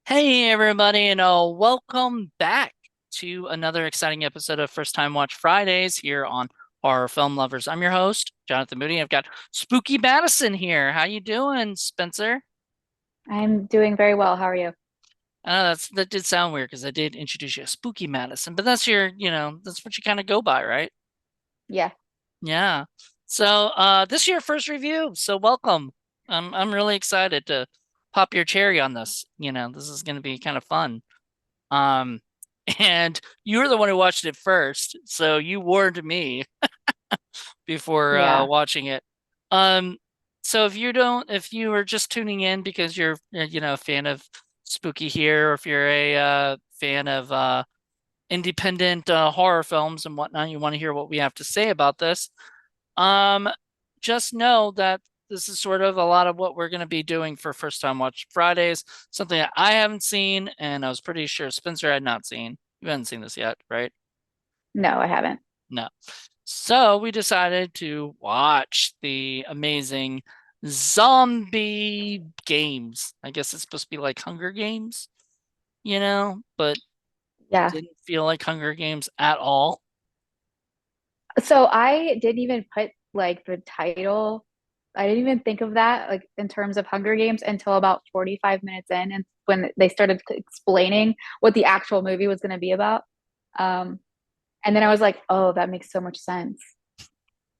Hey everybody, and welcome back to another exciting episode of First Time Watch Fridays here on Horror Film Lovers. I'm your host, Jonathan Moody. I've got Spooky Madison here. How you doing, Spencer? I'm doing very well. How are you? That did sound weird because I did introduce you as Spooky Madison, but that's that's what you kind of go by, right? Yeah. Yeah. So, this is your first review, so welcome. I'm really excited to pop your cherry on this. This is going to be kind of fun. Um, and you were the one who watched it first, so you warned me before Yeah. watching it. Um, so if you are just tuning in because you're a fan of Spooky here, or if you're a fan of independent horror films and whatnot, you want to hear what we have to say about this. Um, just know that this is sort of a lot of what we're going to be doing for First Time Watch Fridays, something that I haven't seen, and I was pretty sure Spencer had not seen. You haven't seen this yet, right? No, I haven't. No. So we decided to watch the amazing zombie games. I guess it's supposed to be like Hunger Games, but Yeah. didn't feel like Hunger Games at all. So I didn't even put like the title. I didn't even think of that like in terms of Hunger Games until about 45 minutes in and when they started explaining what the actual movie was going to be about. Um, and then I was like, "Oh, that makes so much sense."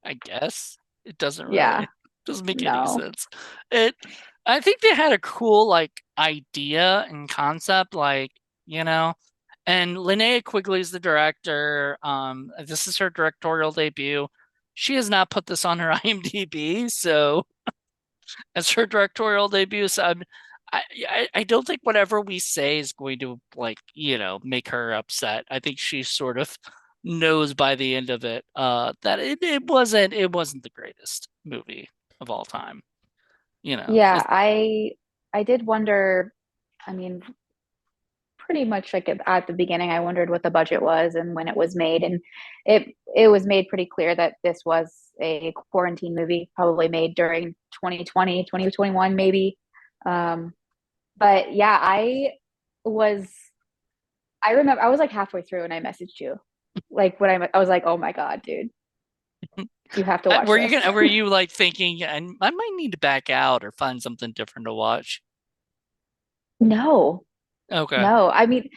I guess it doesn't Yeah. really doesn't make any No. sense. It I think they had a cool like idea and concept, you know, and Linnea Quigley is the director. This is her directorial debut. She has not put this on her IMDb, so as her directorial debut, so I don't think whatever we say is going to make her upset. I think she sort of knows by the end of it that it wasn't the greatest movie of all time. Yeah, It's I did wonder, I mean, pretty much like at the beginning I wondered what the budget was and when it was made, and it was made pretty clear that this was a quarantine movie, probably made during 2020, 2021 maybe. um but yeah, was I remember I was like halfway through and I messaged you, like when I was like, oh my god, dude, you have to watch this. were you like thinking, and I might need to back out or find something different to watch? No, Okay. no, I mean,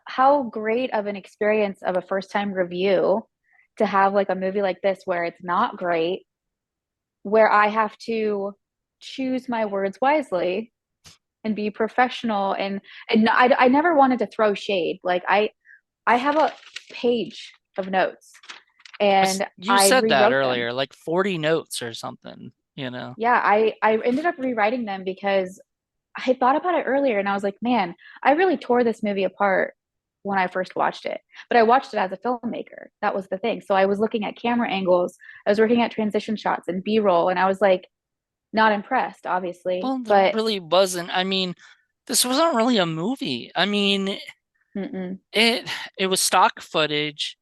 how great of an experience of a first time review to have like a movie like this where it's not great, where I have to choose my words wisely and be professional, and I never wanted to throw shade. Like I have a page of notes and You I said that rewrote them. earlier, like 40 notes or something. Yeah, I ended up rewriting them because I thought about it earlier and I was like, man, I really tore this movie apart when I first watched it. But I watched it as a filmmaker. That was the thing. So I was looking at camera angles, I was looking at transition shots and B-roll, and I was like, not impressed, obviously. Well, there But really wasn't. I mean, this wasn't really a movie. I mean, mm-mm. it it was stock footage.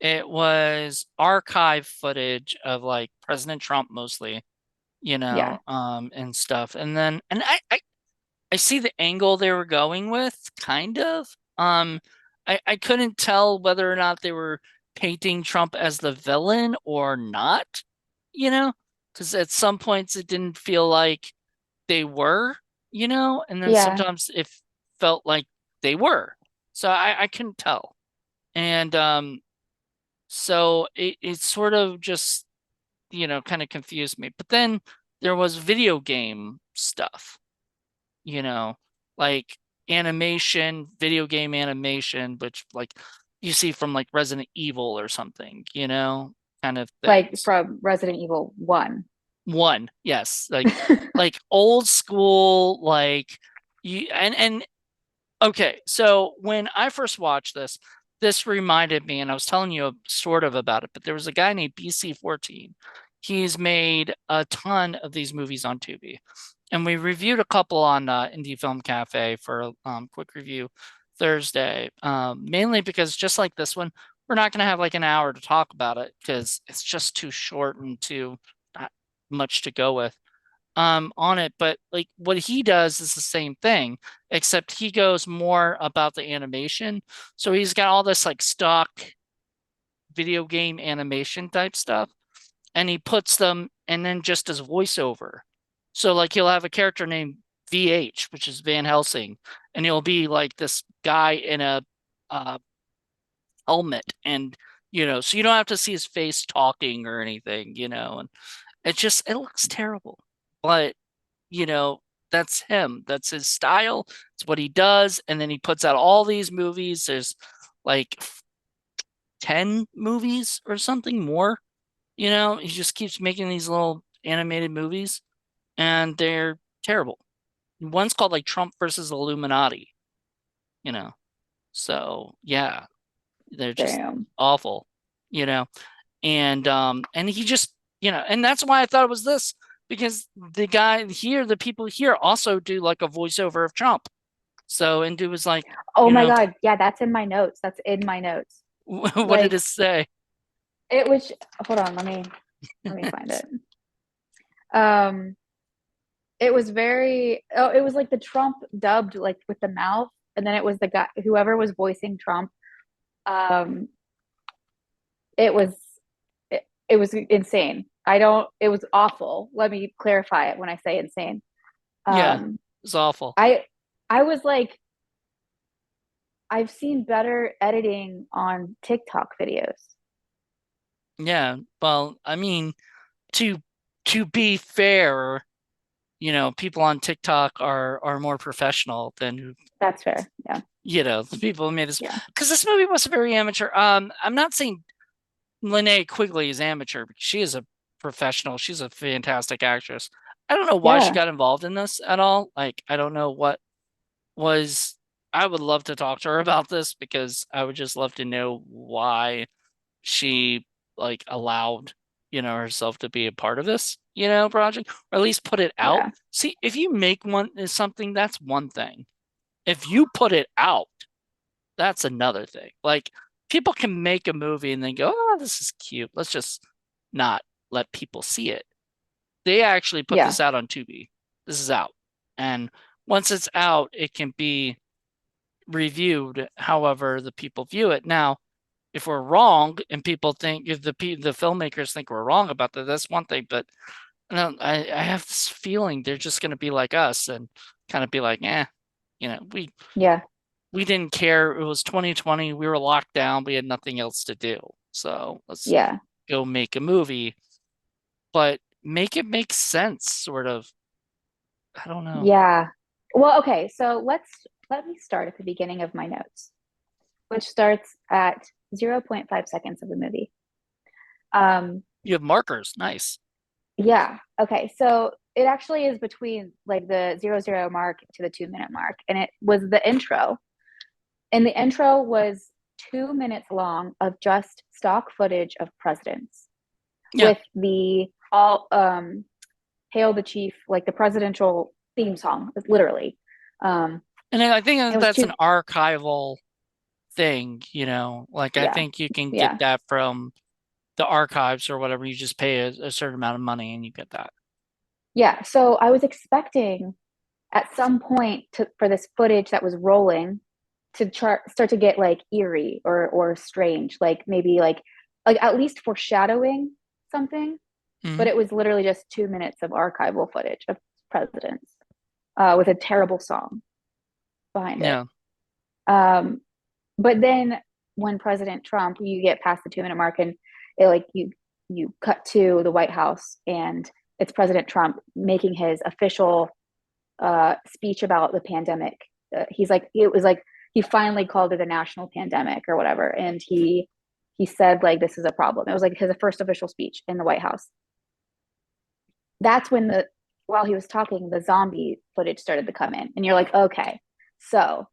It was archive footage of like President Trump mostly, Yeah. and stuff. And I see the angle they were going with, kind of. I couldn't tell whether or not they were painting Trump as the villain or not, you know, because at some points it didn't feel like they were, and then Yeah. sometimes it felt like they were. So I couldn't tell. And so it sort of just, kind of confused me. But then there was video game stuff, you know, like animation, video game animation, which like you see from like Resident Evil or something, kind of Like things. from Resident Evil 1. One, yes, like old school, like you and okay. So when I first watched this reminded me, and I was telling you sort of about it, but there was a guy named BC14. He's made a ton of these movies on Tubi, and we reviewed a couple on Indie Film Cafe for a quick review Thursday. Mainly because just like this one, we're not going to have like an hour to talk about it because it's just too short and too not much to go with. on it, but like what he does is the same thing, except he goes more about the animation. So he's got all this like stock video game animation type stuff, and he puts them and then just as voiceover. So like he'll have a character named VH, which is Van Helsing, and he'll be like this guy in a uh, helmet, and so you don't have to see his face talking or anything, and it looks terrible, but you know, that's him. That's his style. It's what he does. And then he puts out all these movies. There's like 10 movies or something more. He just keeps making these little animated movies and they're terrible. One's called like Trump versus Illuminati, you know. So, yeah, they're just Damn. awful, you know. And he just, and that's why I thought it was this because the people here also do like a voiceover of Trump. So, and it was like, Oh you my know, God. Yeah, that's in my notes. That's in my notes. what did Like it say? it was, hold on, let me find it. Um, it was very, oh, it was like the Trump dubbed like with the mouth, and then it was the guy, whoever was voicing Trump. Um, it was, it was insane. It was awful. Let me clarify it when I say insane. Yeah, Um, it's awful. I, I was like, I've seen better editing on TikTok videos. Yeah. Well, I mean, to to be fair, people on TikTok are more professional than That's fair. Yeah. the people who made this Yeah. because this movie was very amateur. I'm not saying Linnea Quigley is amateur because she is a professional. She's a fantastic actress. I don't know why she Yeah. got involved in this at all. Like, I don't know what was. I would love to talk to her about this because I would just love to know why she like allowed, herself to be a part of this, project, or at least put it out. Yeah. See, if you make one is something, that's one thing. If you put it out, that's another thing. Like people can make a movie and then go, "Oh, this is cute. Let's just not let people see it." They actually put Yeah. this out on Tubi. This is out. And once it's out, it can be reviewed however the people view it. Now, if we're wrong and people think if the filmmakers think we're wrong about that, that's one thing. But I have this feeling they're just going to be like us and kind of be like, we Yeah. we didn't care. It was 2020. We were locked down. We had nothing else to do. So let's Yeah. go make a movie, but make it make sense, sort of. I don't know. Yeah. Well, okay. So let me start at the beginning of my notes, which starts at zero point 0.5 seconds of the movie. Um, You have markers. Nice. yeah. Okay. So it actually is between like the 00 mark to the 2 minute mark. And it was the intro. And the intro was 2 minutes long of just stock footage of presidents Yeah. with the all Hail the Chief, like the presidential theme song, literally. Um, And I it think was that's two, an archival thing, like I yeah, think you can get yeah, that from the archives or whatever. You just pay a certain amount of money and you get that. yeah. So I was expecting at some point for this footage that was rolling to start to get like eerie or strange, like maybe like at least foreshadowing something. Hmm. But it was literally just 2 minutes of archival footage of presidents with a terrible song behind it. Yeah. Um, but then when President Trump, you get past the 2 minute mark and it like you cut to the White House and it's President Trump making his official speech about the pandemic. He's like it was like he finally called it a national pandemic or whatever, and he said like this is a problem. It was like his first official speech in the White House. That's when the while he was talking, the zombie footage started to come in, and you're like, okay, so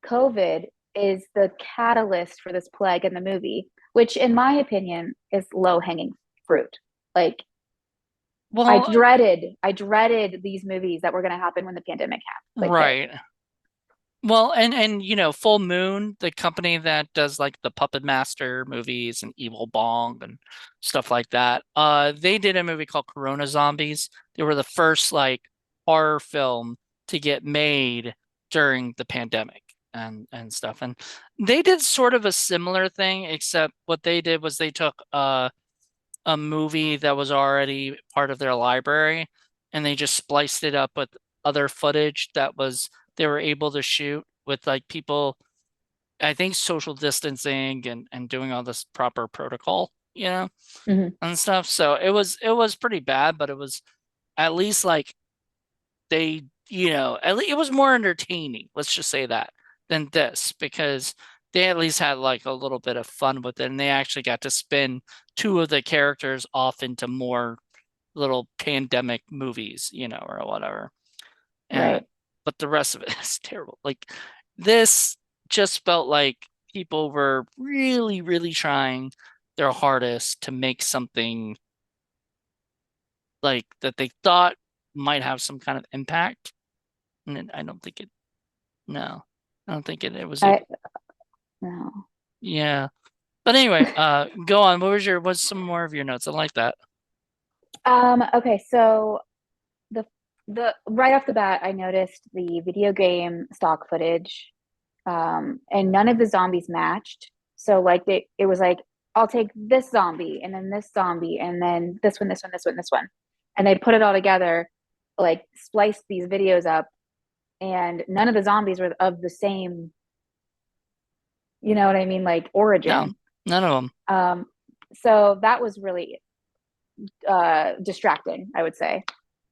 COVID is the catalyst for this plague in the movie, which, in my opinion, is low hanging fruit. Like, Well, I dreaded these movies that were going to happen when the pandemic happened, like hit. right. Well, and Full Moon, the company that does like the Puppet Master movies and Evil Bong and stuff like that, they did a movie called Corona Zombies. They were the first like horror film to get made during the pandemic and stuff. And they did sort of a similar thing, except what they did was they took a movie that was already part of their library and they just spliced it up with other footage that was they were able to shoot with like people, I think social distancing and doing all this proper protocol, Hmm. and stuff. So it was pretty bad, but it was at least like they, at least it was more entertaining, let's just say that, than this because they at least had like a little bit of fun with it and they actually got to spin two of the characters off into more little pandemic movies, or whatever. Uh, Right. but the rest of it is terrible. Like this just felt like people were really, really trying their hardest to make something like that they thought might have some kind of impact. And I don't think it, no, I don't think it was I able. no. Yeah. But anyway, go on. What's some more of your notes? I like that. Okay, so the the right off the bat, I noticed the video game stock footage, and none of the zombies matched. So like it was like, I'll take this zombie and then this zombie and then this one, this one, this one, this one, and they put it all together, like spliced these videos up, and none of the zombies were of the same, you know what I mean, like No, origin. none of them. Um, so that was really distracting, I would say.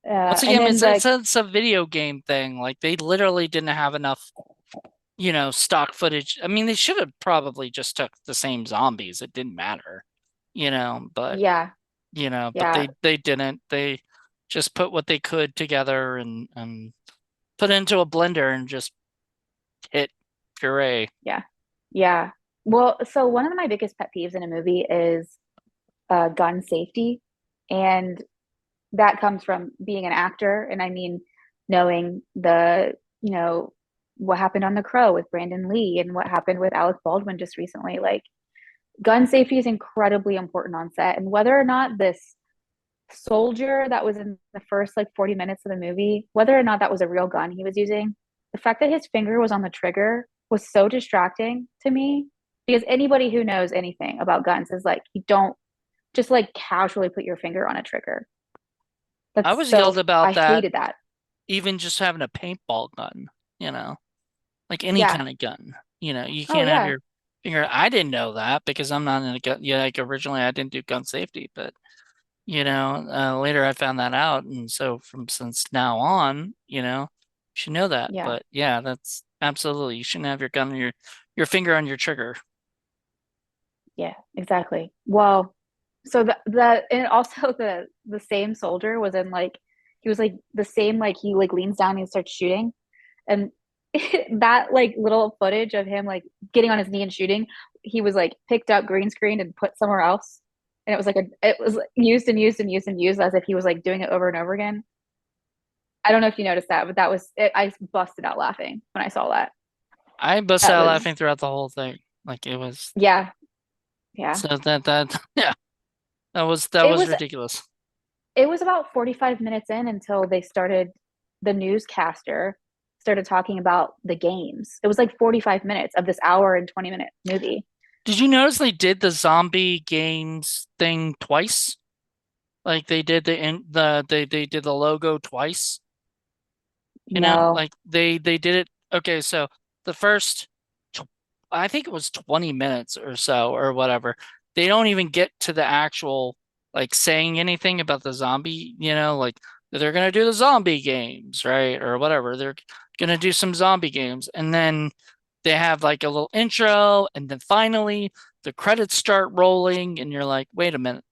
Once And again, then it's a video game thing. Like they literally didn't have enough, stock footage. I mean, they should have probably just took the same zombies. It didn't matter, but yeah, but yeah, they didn't. They just put what they could together and put it into a blender and just hit puree. yeah, yeah. Well, so one of my biggest pet peeves in a movie is gun safety. And that comes from being an actor. And I mean, knowing you know, what happened on The Crow with Brandon Lee and what happened with Alec Baldwin just recently. Like, gun safety is incredibly important on set. And whether or not this soldier that was in the first like 40 minutes of the movie, whether or not that was a real gun he was using, the fact that his finger was on the trigger was so distracting to me because anybody who knows anything about guns is like, you don't just like casually put your finger on a trigger. I That's was yelled so, I about that hated that. even just having a paintball gun, you know. Like any Yeah. kind of gun. You Oh, can't have yeah. your finger. I didn't know that because I'm not in a gun. Yeah, like originally I didn't do gun safety, but later I found that out, and so from since now on, you should know that. Yeah. But yeah, that's absolutely you shouldn't have your gun on your finger on your trigger. Yeah. Exactly. Well, so and also the same soldier was in like, he was like the same, like he like leans down and starts shooting. And that like little footage of him like getting on his knee and shooting, he was like picked up green screened and put somewhere else. And it was used and used and used and used as if he was like doing it over and over again. I don't know if you noticed that, but that was it. I busted out laughing when I saw that. I busted That out was, laughing throughout the whole thing. Like it was yeah, yeah. so that yeah, that It was was ridiculous. it was about 45 minutes in until the newscaster started talking about the games. It was like 45 minutes of this hour and 20-minute movie. Did you notice they did the zombie games thing twice? Like they did they did the logo twice. No. Like they did it. Okay, so the first, I think it was 20 minutes or so or whatever. They don't even get to the actual like saying anything about the zombie, like they're gonna do the zombie games, right? Or whatever. They're gonna do some zombie games, and then they have like a little intro, and then finally the credits start rolling, and you're like, wait a minute,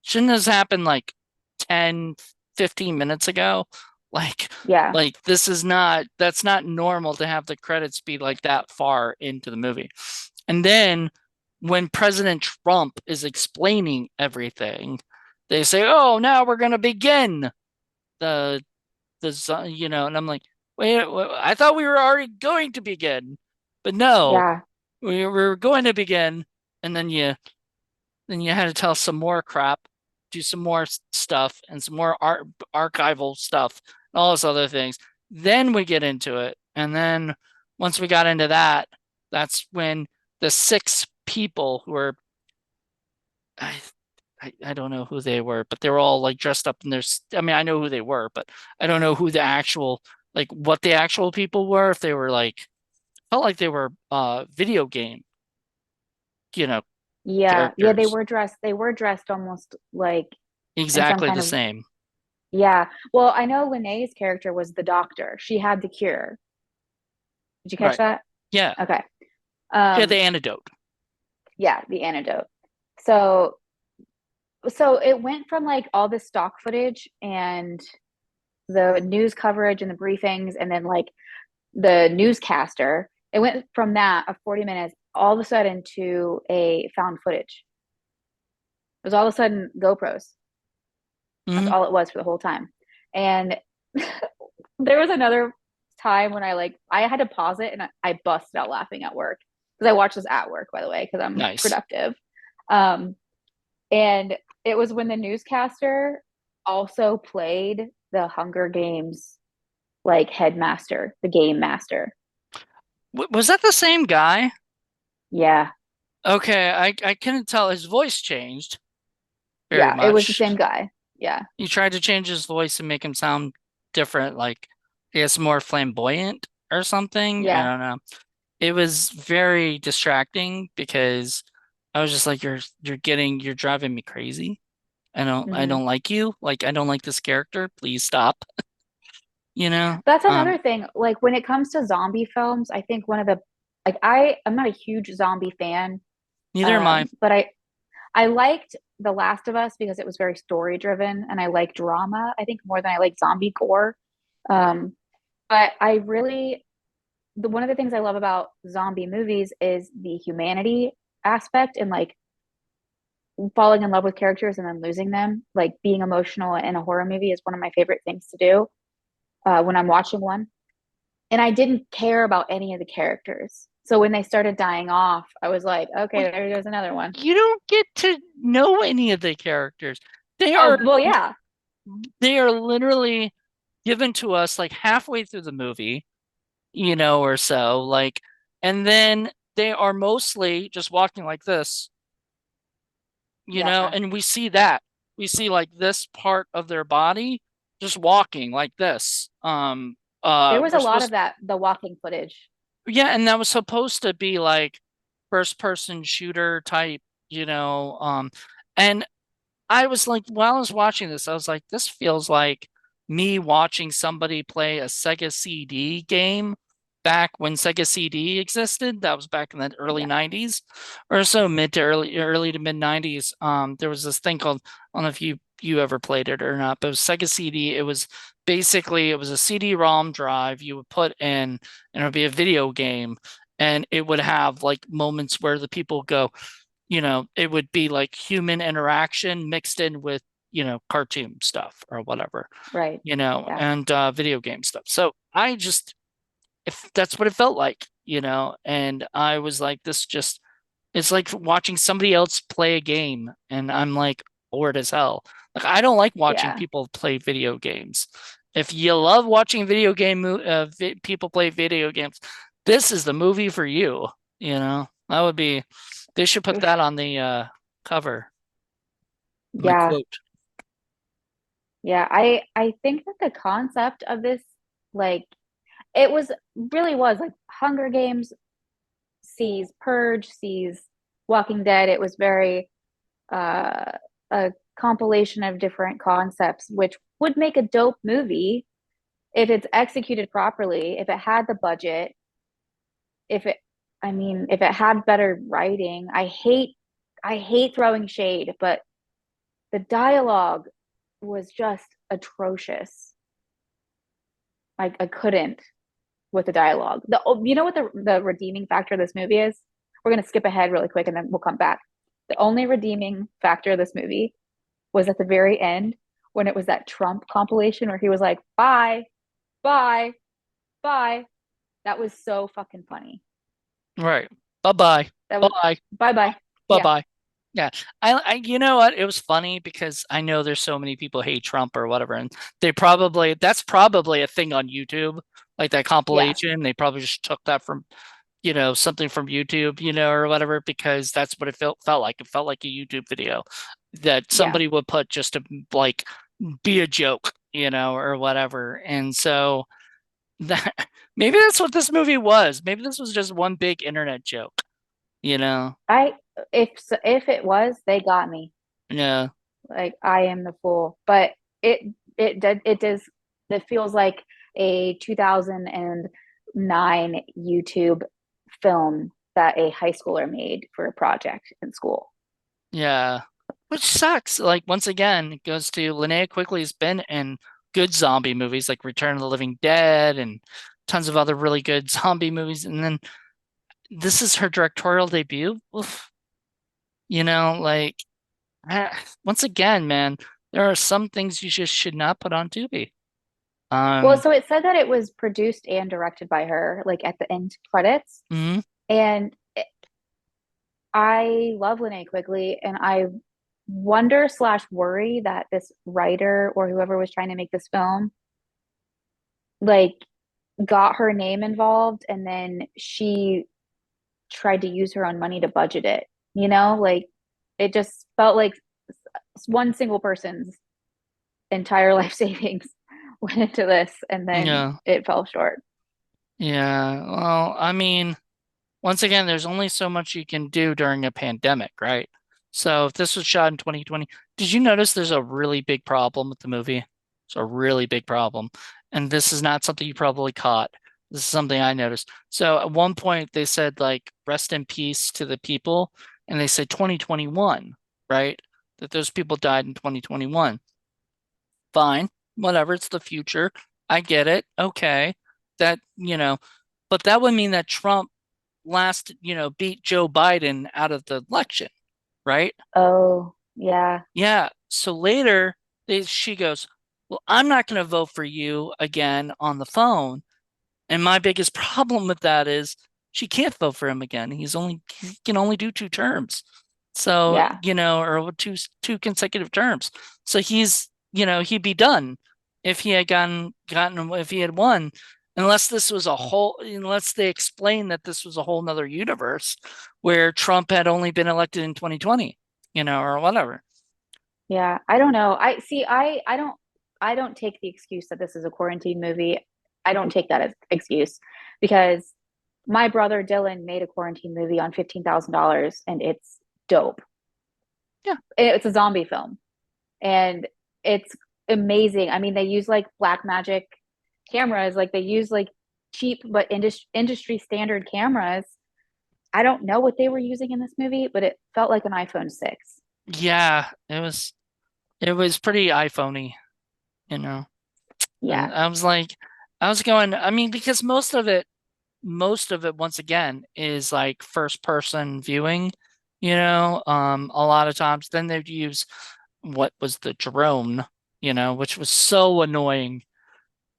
shouldn't this happen like 10, 15 minutes ago? Like, Yeah. like that's not normal to have the credits be like that far into the movie. And then when President Trump is explaining everything, they say, "Oh, now we're gonna begin the and I'm like, wait, I thought we were already going to begin, but no, Yeah. we were going to begin, and then you had to tell some more crap, do some more stuff, and some more archival stuff, and all those other things. Then we get into it, and then once we got into that, that's when the six people who were I, I don't know who they were, but they were all like dressed up in their. I mean, I know who they were, but I don't know who the actual like what the actual people were. If they were like felt like they were video game, you know, Yeah. Yeah, characters, they were dressed almost like in some exactly kind the of, same. yeah. Well, I know Linnea's character was the doctor. She had the cure. Did you catch Right. that? Yeah. Okay. Yeah, the Um, antidote. yeah, the antidote. So it went from like all the stock footage and the news coverage and the briefings and then like the newscaster. It went from that of 40 minutes all of a sudden to a found footage. It was all of a sudden GoPros. That's Hmm. all it was for the whole time. And there was another time when I had to pause it and I busted out laughing at work because I watched this at work, by the way, because I'm Nice. productive. Um, and it was when the newscaster also played the Hunger Games like headmaster, the game master. Was that the same guy? Yeah, Okay, I couldn't tell. His voice changed very yeah, it was the much. same guy. Yeah. He tried to change his voice and make him sound different, like I guess more flamboyant or something. I Yeah. don't know. It was very distracting because I was just like, you're driving me crazy. I Hmm. don't like you. Like, I don't like this character. Please stop. You know? That's another thing. Like when it comes to zombie films, I think one of the like I'm not a huge zombie fan, Neither am I. but I liked The Last of Us because it was very story driven and I like drama, I think more than I like zombie gore. Um, but I really one of the things I love about zombie movies is the humanity aspect and like falling in love with characters and then losing them. Like being emotional in a horror movie is one of my favorite things to do when I'm watching one. And I didn't care about any of the characters. So when they started dying off, I was like, Well, okay, there goes another one. you don't get to know any of the characters. They Oh, are well, yeah. they are literally given to us like halfway through the movie, or so, like, and then they are mostly just walking like this, Yeah. and we see that. We see like this part of their body just walking like this. There was We're a lot of supposed that, the walking footage. Yeah, and that was supposed to be like first person shooter type, and I was like, while I was watching this, I was like, this feels like me watching somebody play a Sega CD game back when Sega CD existed. That was back in the early Yeah. 90s or so, mid to early to mid 90s. There was this thing called, I don't know if you ever played it or not, but it was Sega CD. It was basically it was a CD-ROM drive you would put in, and it would be a video game, and it would have like moments where the people go, it would be like human interaction mixed in with, cartoon stuff or whatever, Right. Yeah. and video game stuff. So if that's what it felt like, and I was like, it's like watching somebody else play a game, and I'm like bored as hell. Like, I don't like watching Yeah. people play video games. If you love watching people play video games, this is the movie for you. That would be, they should put that on the cover, my Yeah. quote. Yeah. I think that the concept of this, like, it was really was like Hunger Games sees Purge, sees Walking Dead. It was very uh, a compilation of different concepts, which would make a dope movie if it's executed properly, if it had the budget, if it, I mean, if it had better writing. I hate throwing shade, but the dialogue was just atrocious. I couldn't with the dialogue. You know what the redeeming factor of this movie is? We're gonna skip ahead really quick and then we'll come back. The only redeeming factor of this movie was at the very end when it was that Trump compilation where he was like, bye, bye. Bye. That was so fucking funny. Right. Bye-bye. That was Bye. bye bye. Yeah. Bye-bye. Yeah. You know what? It was funny because I know there's so many people hate Trump or whatever, and that's probably a thing on YouTube, like that Yeah. compilation. They probably just took that from, something from YouTube, or whatever, because that's what it felt like. It felt like a YouTube video that Yeah. somebody would put just to like be a joke, or whatever. And so that maybe that's what this movie was. Maybe this was just one big internet joke, you know? I if it was, they got me. Yeah. Like I am the fool. But it it does it feels like a 2009 YouTube film that a high schooler made for a project in school. Yeah. Which sucks. Like once again, it goes to Linnea Quigley's been in good zombie movies like Return of the Living Dead and tons of other really good zombie movies. And then this is her directorial debut. Oof. Like once again, man, there are some things you just should not put on Tubi. Well, Um, so it said that it was produced and directed by her, like at the end credits. mhm. And I love Linnea Quigley, and I wonder slash worry that this writer or whoever was trying to make this film, like, got her name involved, and then she tried to use her own money to budget it. Like it just felt like one single person's entire life savings went into this, and then Yeah. it fell short. Yeah. Well, I mean, once again, there's only so much you can do during a pandemic, right? So if this was shot in 2020, did you notice there's a really big problem with the movie? It's a really big problem. And this is not something you probably caught. This is something I noticed. So at one point they said like rest in peace to the people, and they said 2021, right? That those people died in 2021. Fine, whatever, it's the future. I get it. Okay. But that would mean that Trump beat Joe Biden out of the election, right? Oh, yeah. Yeah. So later, she goes, "Well, I'm not going to vote for you again on the phone." And my biggest problem with that is she can't vote for him again. He can only do 2 terms. So, Yeah. or two consecutive terms. So he'd be done if he had gotten if he had won, unless they explain that this was a whole nother universe where Trump had only been elected in 2020, or whatever. Yeah. I don't know. I don't take the excuse that this is a quarantine movie. I don't take that as excuse because my brother Dylan made a quarantine movie on $15,000 and it's dope. Yeah. It's a zombie film and it's amazing. I mean, they use like black magic cameras, like they use like cheap but industry standard cameras. I don't know what they were using in this movie, but it felt like an iPhone 6. Yeah, it was pretty iPhone-y, you know. And Yeah. I was going, I mean, because most of it once again is like first person viewing, a lot of times then they'd use what was the drone, which was so annoying,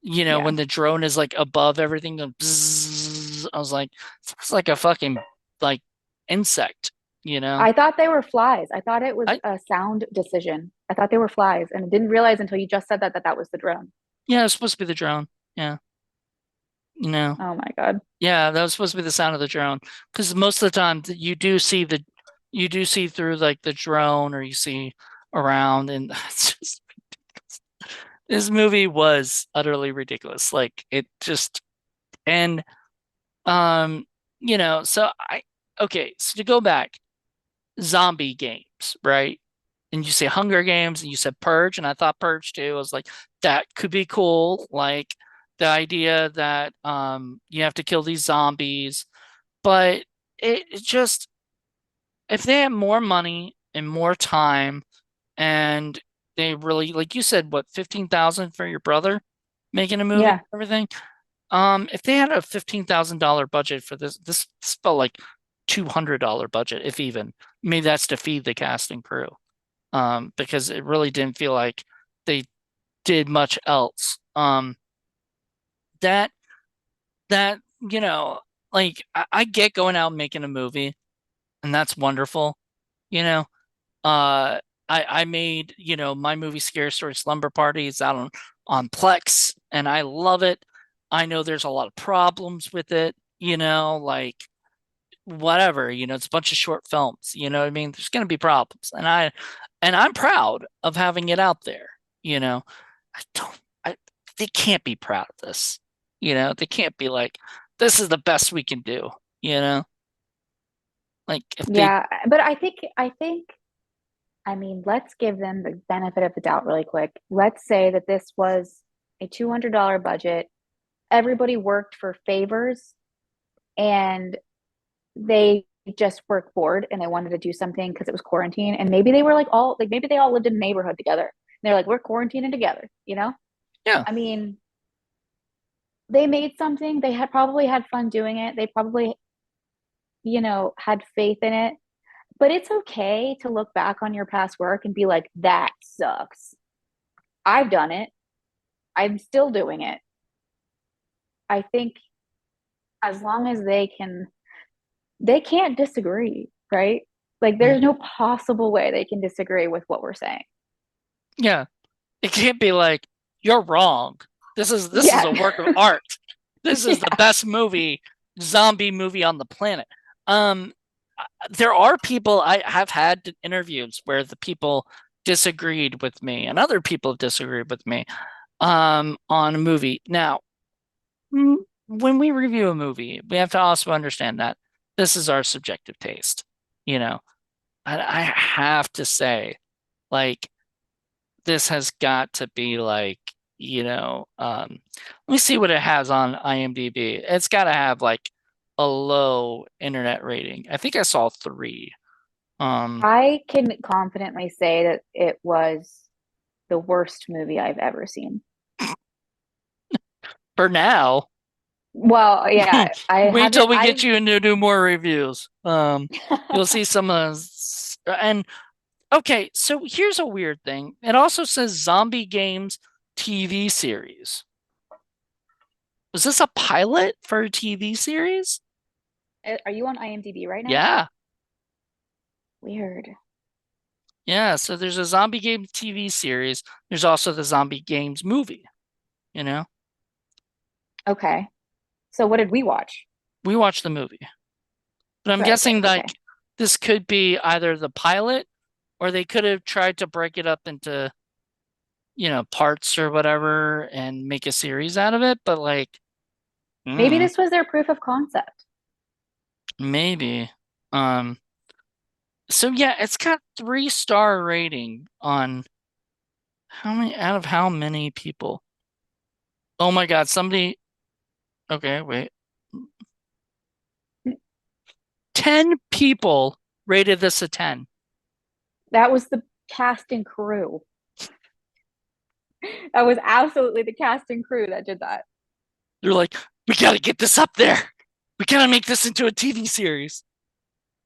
Yeah. when the drone is like above everything going bzzz, I was like, it's like a fucking like insect, you know. I thought they were flies. I thought it was I a sound decision. I thought they were flies and I didn't realize until you just said that was the drone. Yeah, it's supposed to be the drone. Yeah, you know. Oh my God. Yeah, that was supposed to be the sound of the drone. Because most of the time you do see through like the drone or you see around, and it's just this movie was utterly ridiculous. Like it just and um so okay, so to go back, zombie games, right? And you say Hunger Games and you said Purge, and I thought Purge too. I was like, that could be cool. Like the idea that you have to kill these zombies, but it just if they had more money and more time and they really like you said, what, 15,000 for your brother making a movie and Yeah. everything. If they had a $15,000 budget for this felt like $200 budget, if even. Maybe that's to feed the cast and crew. Because it really didn't feel like they did much else. That that, you know, like I get going out and making a movie, and that's wonderful. You know, uh, I made, my movie Scary Story Slumber Party is out on Plex, and I love it. I know there's a lot of problems with it, like whatever, it's a bunch of short films, you know what I mean? There's going to be problems. And I'm proud of having it out there, you know. I don't I They can't be proud of this. They can't be like this is the best we can do, you know? Like if they Yeah, but I mean, let's give them the benefit of the doubt really quick. Let's say that this was a $200 budget. Everybody worked for favors and they just were bored and they wanted to do something because it was quarantine. And maybe they were like maybe they all lived in a neighborhood together. And they're like, we're quarantining together, you know? yeah, I mean, they made something. They had probably had fun doing it. They probably, had faith in it. But it's okay to look back on your past work and be like, that sucks. I've done it. I'm still doing it. I think as long as they can't disagree, right? Like mm, there's no possible way they can disagree with what we're saying. yeah. It can't be like you're wrong. This is Yeah. a work of art. This is the Yeah. best zombie movie on the planet. Um, there are people I have had interviews where the people disagreed with me and other people have disagreed with me on a movie. Now, when we review a movie, we have to also understand that this is our subjective taste. You know, I have to say, like, this has got to be like, let me see what it has on IMDb. It's got to have like a low internet rating. I think I saw 3. Um, I can confidently say that it was the worst movie I've ever seen. for now, Well, yeah, I wait till haven't we get I've you into do more reviews. You'll see some of and okay, so here's a weird thing. It also says Zombie Games TV series. Was this a pilot for a TV series? Are you on IMDb right now? Yeah. Weird. Yeah, so there's a Zombie Games TV series. There's also the Zombie Games movie, you know? Okay. So what did we watch? We watched the movie. But I'm Right. guessing Okay. like this could be either the pilot or they could have tried to break it up into, parts or whatever and make a series out of it, but like, Maybe mm, this was their proof of concept. maybe. Um, so yeah, it's got 3-star rating on how many out of how many people? Oh my God, somebody, okay, wait. 10 people rated this a 10. That was the cast and crew. That was absolutely the cast and crew that did that. They're like, we gotta get this up there. We gotta make this into a TV series.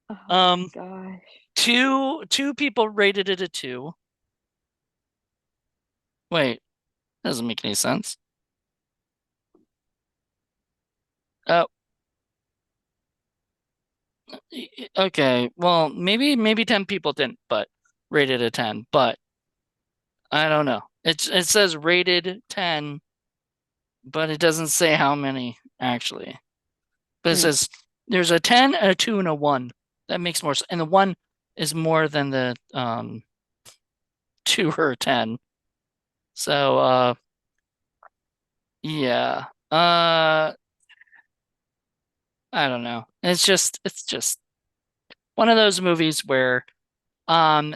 Oh my Um, gosh. two people rated it a 2. Wait, that doesn't make any sense. Oh, okay. Well, maybe 10 people didn't, but rated a 10. But I don't know. It says rated 10, but it doesn't say how many actually. But it Hmm. says there's a 10, a 2, and a 1. That makes more sense. And the 1 is more than the 2 or 10. So yeah. I don't know. It's just one of those movies where um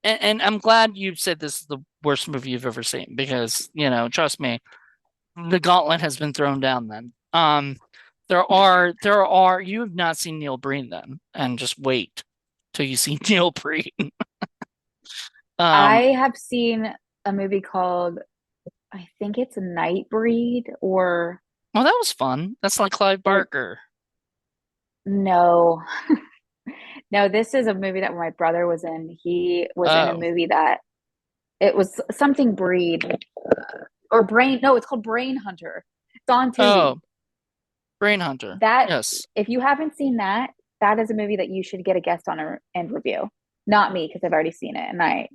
and I'm glad you said this is the worst movie you've ever seen because, trust me, the gauntlet has been thrown down then. There are you have not seen Neil Breen then, and just wait till you see Neil Breen. Um, I have seen a movie called, I think it's Nightbreed or well, that was fun. That's like Clive or Barker. no. No, this is a movie that my brother was in. He was in a Oh, movie that it was something breed or brain. No, it's called Brain Hunter. It's on oh, Tubi. Brain Hunter. That Yes. if you haven't seen that, that is a movie that you should get a guest on and review. Not me because I've already seen it and I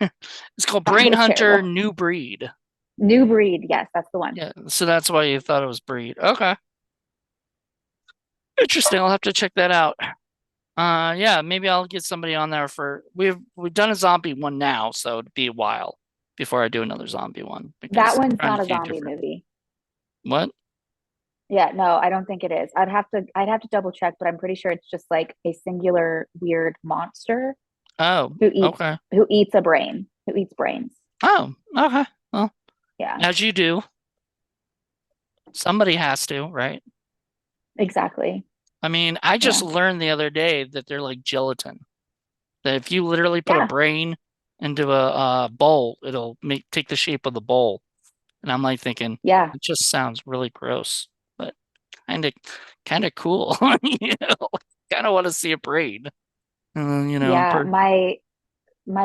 It's called thought it Brain was Hunter terrible. New Breed. New Breed, yes, that's the one. Yeah, so that's why you thought it was Breed. Okay. Interesting. I'll have to check that out. Yeah, maybe I'll get somebody on there for we've done a zombie one now, so it'd be a while before I do another zombie one That because I'm one's trying not to a do zombie different. movie. What? Yeah, no, I don't think it is. I'd have to double check, but I'm pretty sure it's just like a singular weird monster Oh, who eats okay. who eats brains. Oh, okay. Well, Yeah, as you do, somebody has to, right? exactly. I mean, I just Yeah. learned the other day that they're like gelatin. That if you literally put a Yeah. brain into a bowl, it'll take the shape of the bowl. And I'm like thinking, Yeah. it just sounds really gross, but kind of kind of cool. Kind of want to see a brain. Yeah. Per My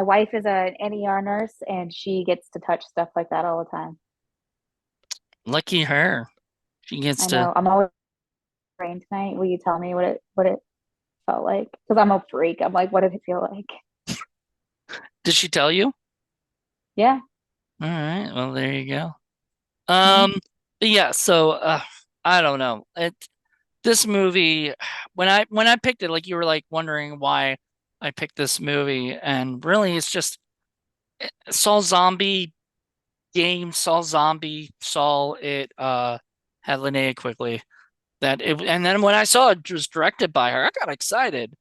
wife is an NER nurse and she gets to touch stuff like that all the time. lucky her. She gets I to. know. I'm always brain tonight. Will you tell me what it felt like? Because I'm a freak. I'm like, what did it feel like? Did she tell you? Yeah. All right. Well, there you go. Hmm. Um, yeah. So, I don't know. This movie, when I picked it, like you were like wondering why I picked this movie, and really, it's just saw zombie game, saw zombie, saw it. Had Linnea quickly that it, and then when I saw it was directed by her, I got excited.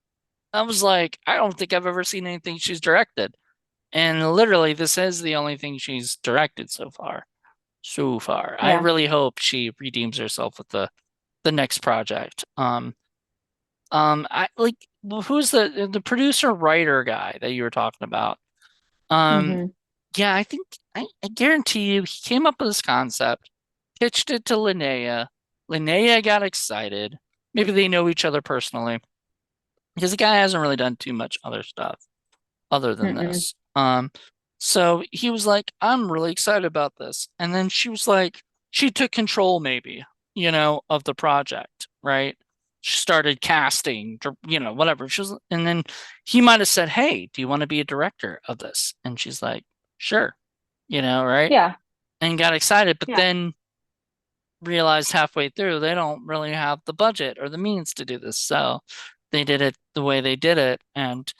I was like, I don't think I've ever seen anything she's directed. And literally, this is the only thing she's directed so far. So far. I Yeah. really hope she redeems herself with the next project. I like who's the producer writer guy that you were talking about? Um, Hmm. yeah, I think I guarantee you he came up with this concept, pitched it to Linnea. Linnea got excited. Maybe they know each other personally because the guy hasn't really done too much other stuff other than Mm-mm. this. So he was like, I'm really excited about this. And then she was like, she took control maybe, of the project, right? She started casting, whatever. She was, and then he might have said, hey, do you want to be a director of this? And she's like, sure, right? Yeah. And got excited, but Yeah. then realized halfway through they don't really have the budget or the means to do this. So they did it the way they did it. And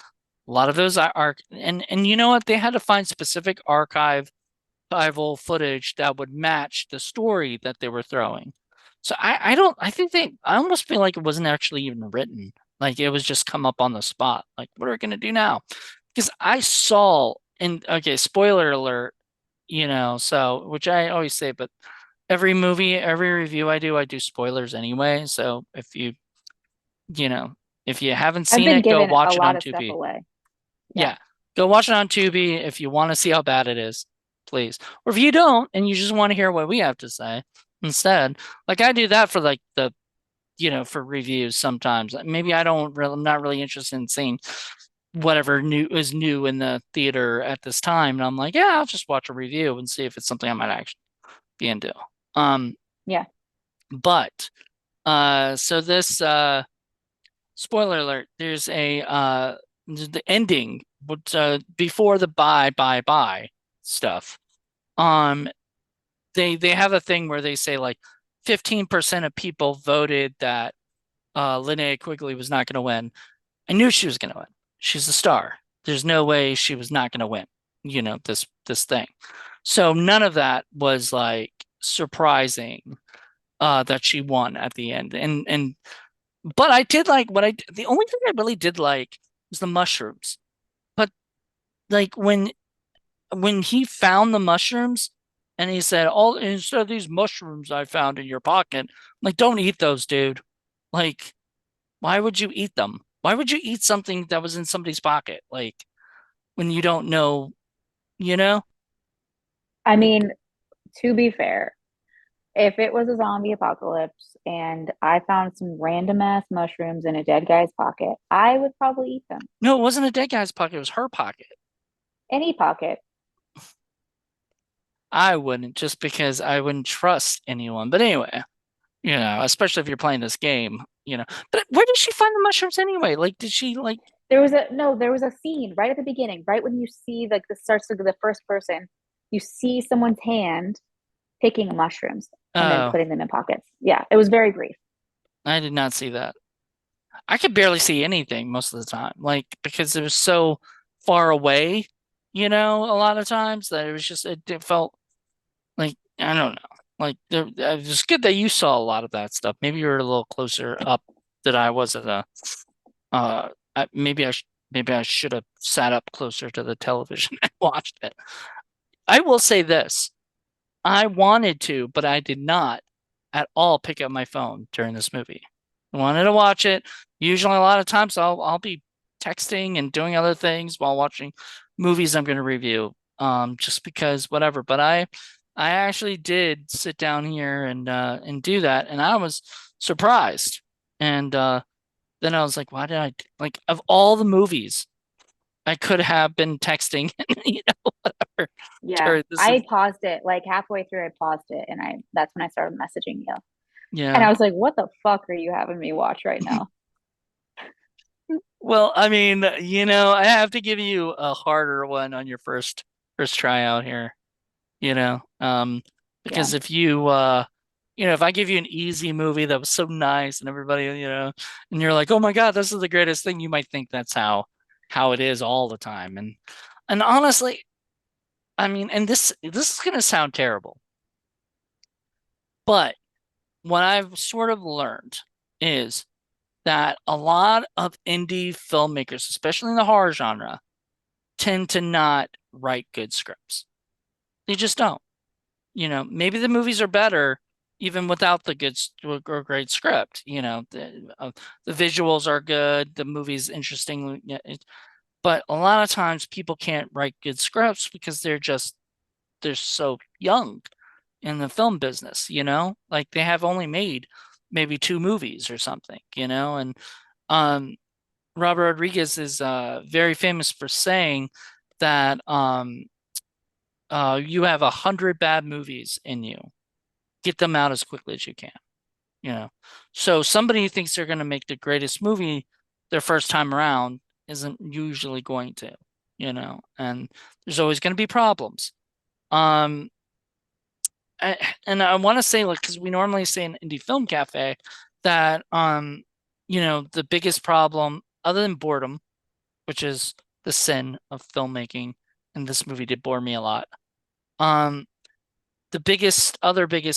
a lot of those are and you know what? They had to find specific archival footage that would match the story that they were throwing. So I don't I think they I almost feel like it wasn't actually even written. Like it was just come up on the spot. Like what are we gonna do now? Because I saw and okay, spoiler alert, so which I always say, but every movie, every review I do spoilers anyway. So you know, if you haven't I've seen been it, go given a watch it lot on of stuff Tubi. away. Yeah. Yeah. Go watch it on Tubi if you want to see how bad it is, please. Or if you don't and you just want to hear what we have to say instead. Like I do that for like for reviews sometimes. Maybe I'm not really interested in seeing whatever new is new in the theater at this time. And I'm like, yeah, I'll just watch a review and see if it's something I might actually be into. Um, Yeah. but so this spoiler alert, there's the ending, but before the bye stuff. Um, they have a thing where they say like 15% of people voted that Linnea Quigley was not going to win. I knew she was going to win. She's a star. There's no way she was not going to win. This thing. So none of that was like surprising that she won at the end. And but I did like the only thing I really did like was the mushrooms. But like when he found the mushrooms and he said, all instead of these mushrooms I found in your pocket, I'm like, don't eat those, dude. Like, why would you eat them? Why would you eat something that was in somebody's pocket? Like when you don't know, you know? I mean, to be fair, if it was a zombie apocalypse and I found some random ass mushrooms in a dead guy's pocket, I would probably eat them. No, it wasn't a dead guy's pocket, it was her pocket. Any pocket. I wouldn't just because I wouldn't trust anyone. But anyway, especially if you're playing this game. But where did she find the mushrooms anyway? Like, did she like, There was a scene right at the beginning, right when you see like the starts of the first person, you see someone's hand picking mushrooms and then oh, putting them in pockets. Yeah, it was very brief. I did not see that. I could barely see anything most of the time, like because it was so far away, a lot of times that it felt like I don't know. Like it's good that you saw a lot of that stuff. Maybe you were a little closer up than I was at the maybe maybe I should have sat up closer to the television and watched it. I will say this. I wanted to, but I did not at all pick up my phone during this movie. I wanted to watch it. Usually, a lot of times, I'll be texting and doing other things while watching movies I'm going to review. Just because whatever. But I actually did sit down here and do that, and I was surprised. And then I was like, why did I like of all the movies I could have been texting, whatever. Yeah, During this I is paused it like halfway through. I paused it, and I that's when I started messaging you. And yeah. I was like, "What the fuck are you having me watch right now?" Well, I mean, I have to give you a harder one on your first tryout here, you know. Yeah, Because if I give you an easy movie that was so nice and everybody, and you're like, "Oh my God, this is the greatest thing," you might think that's how it is all the time. And honestly, I mean, and this is gonna sound terrible, but what I've sort of learned is that a lot of indie filmmakers, especially in the horror genre, tend to not write good scripts. They just don't. Maybe the movies are better even without the good or great script. The visuals are good, the movie's interesting, yeah, but a lot of times people can't write good scripts because they're so young in the film business. Like they have only made maybe two movies or something. And um Robert Rodriguez is very famous for saying that you have 100 bad movies in you. Get them out as quickly as you can. You know, so somebody who thinks they're going to make the greatest movie their first time around isn't usually going to. And there's always going to be problems. Um, and I want to say, like, because we normally say in Indie Film Cafe that the biggest problem, other than boredom, which is the sin of filmmaking, and this movie did bore me a lot. Um, the biggest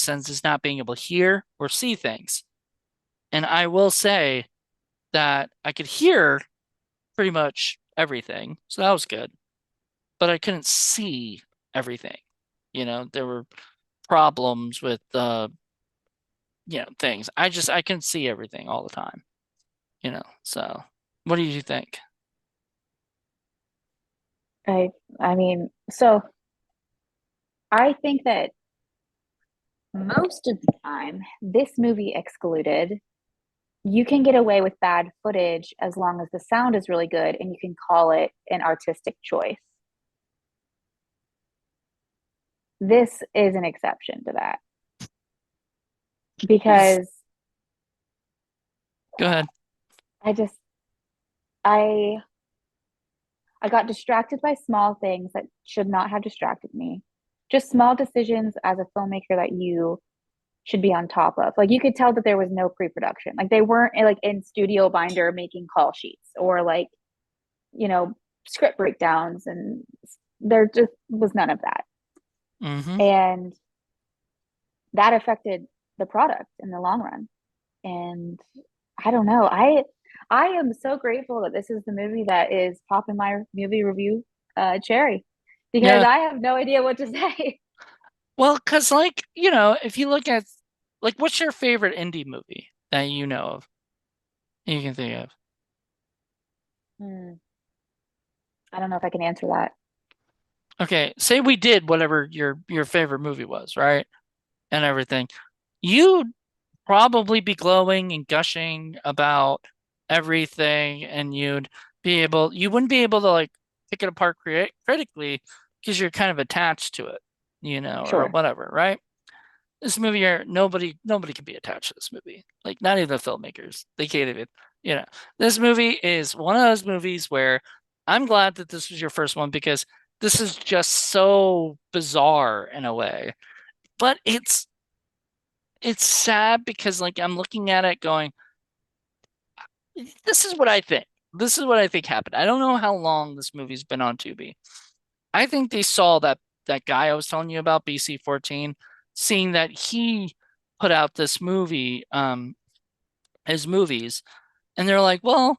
sense is not being able to hear or see things. And I will say that I could hear pretty much everything, so that was good, but I couldn't see everything. There were problems with things. I couldn't see everything all the time. So what do you think? I I mean, so I think that most of the time, this movie excluded, you can get away with bad footage as long as the sound is really good and you can call it an artistic choice. This is an exception to that because Go ahead. I just I I got distracted by small things that should not have distracted me. Just small decisions as a filmmaker that you should be on top of. Like you could tell that there was no pre-production. Like they weren't like in studio binder making call sheets or like, you know, script breakdowns and there just was none of that. Mm-hmm. And that affected the product in the long run. And I don't know. I am so grateful that this is the movie that is popping my movie review cherry because Yeah. I have no idea what to say. Well, because like, if you look at like what's your favorite indie movie that you know of? You can think of. Hmm, I don't know if I can answer that. Okay, say we did whatever your favorite movie was, right? And everything. You'd probably be glowing and gushing about everything, and you wouldn't be able to like pick it apart critically because you're kind of attached to it, or Sure. whatever, right? this movie here, nobody can be attached to this movie. Like not even the filmmakers. They can't even, you know. This movie is one of those movies where I'm glad that this was your first one because this is just so bizarre in a way. But it's sad because like I'm looking at it going, this is what I think. This is what I think happened. I don't know how long this movie's been on Tubi. I think they saw that guy I was telling you about, BC14, seeing that he put out this movie, his movies, and they're like, well,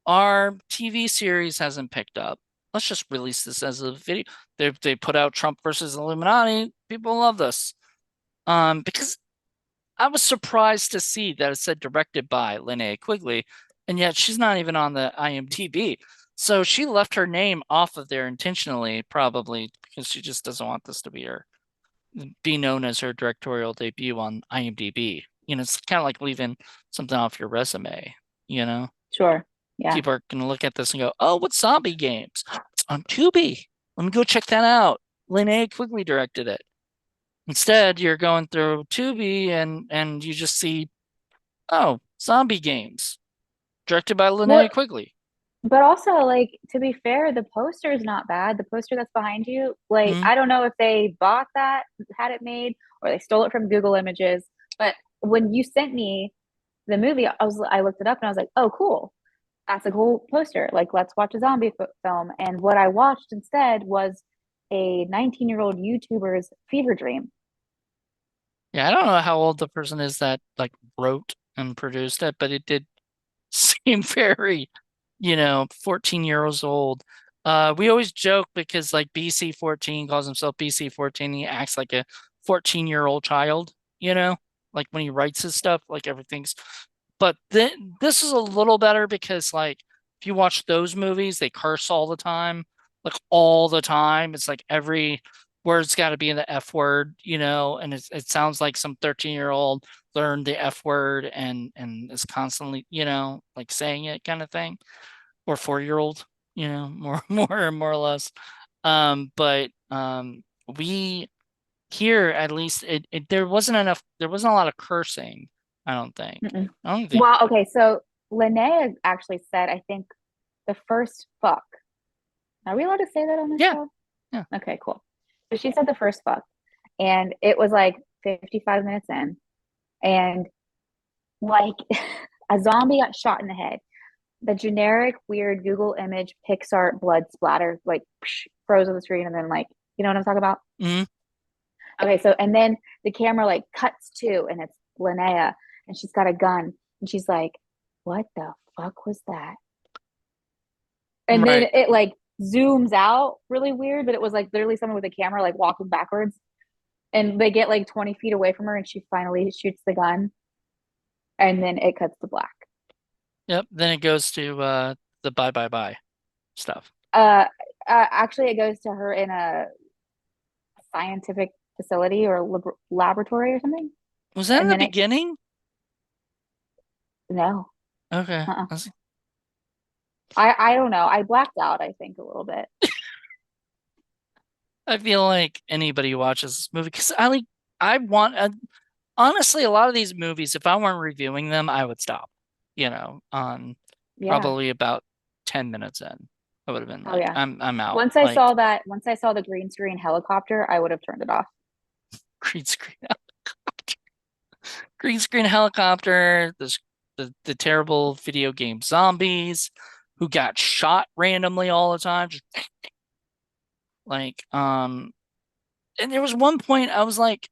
our TV series hasn't picked up. Let's just release this as a video. They put out Trump versus Illuminati. People love this. Because I was surprised to see that it said directed by Linnea Quigley, and yet she's not even on the IMDb. So she left her name off of there intentionally, probably because she just doesn't want this to be known as her directorial debut on IMDb. It's kind of like leaving something off your resume, you know? Sure. Yeah. People are gonna look at this and go, "Oh, what's zombie games? It's on Tubi. Let me go check that out." Linnea Quigley directed it. Instead, you're going through Tubi and you just see, oh, zombie games directed by Well, Linnea Quigley. but also, like, to be fair, the poster is not bad. The poster that's behind you, like, Hmm. I don't know if they bought that, had it made, or they stole it from Google Images. But when you sent me the movie, I looked it up and I was like, oh, cool. That's a cool poster. Like, let's watch a zombie film. And what I watched instead was a 19-year-old YouTuber's fever dream. Yeah, I don't know how old the person is that like wrote and produced it, but it did seem very, 14 years old. We always joke because like BC14 calls himself BC14. He acts like a 14-year-old child, like when he writes his stuff, like everything's. But this is a little better because like if you watch those movies, they curse all the time, like all the time. It's like every word's got to be in the F word, and it sounds like some 13-year-old learned the F word and is constantly, like saying it kind of thing, or 4-year-old, more or less. But we here at least there wasn't a lot of cursing, I don't think. Mm-mm. I don't think Well, okay, so Linnea actually said, I think the first fuck. Are we allowed to say that on the yeah, show? yeah. Okay, cool. So she said the first fuck, and it was like 55 minutes in, and like a zombie got shot in the head. The generic weird Google image Pixar blood splatter, like froze on the screen, and then like, you know what I'm talking about? Hmm. Okay, so and then the camera like cuts to, and it's Linnea, and she's got a gun, and she's like, "What the fuck was that?" And then Right. it like zooms out really weird, but it was like literally someone with a camera like walking backwards, and they get like 20 feet away from her, and she finally shoots the gun, and then it cuts to black. Yep. Then it goes to the bye bye bye stuff. Uh, actually, it goes to her in a scientific facility or laboratory or something, Was that in and the then it beginning? no, Okay. uh-uh. I don't know. I blacked out, I think, a little bit. I feel like anybody who watches this movie because I want honestly a lot of these movies, if I weren't reviewing them, I would stop. On Yeah. probably about 10 minutes in. I would have been Oh like, yeah. I'm out. Like Once I saw the green screen helicopter, I would have turned it off. green screen green screen helicopter, the terrible video game zombies who got shot randomly all the time. Just like and there was one point I was like,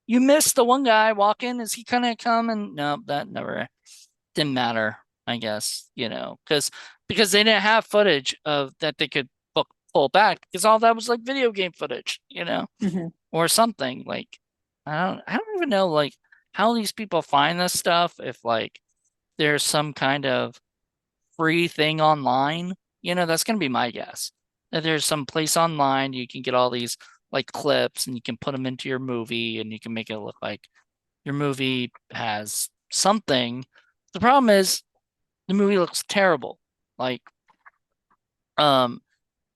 you missed the one guy walking. Is he gonna come? And no, that never didn't matter, I guess, because they didn't have footage of that they could pull back because all that was like video game footage, Hmm. or something. Like I don't even know like how these people find this stuff if like there's some kind of free thing online. That's gonna be my guess. That there's some place online you can get all these like clips and you can put them into your movie and you can make it look like your movie has something. The problem is the movie looks terrible. Like, um,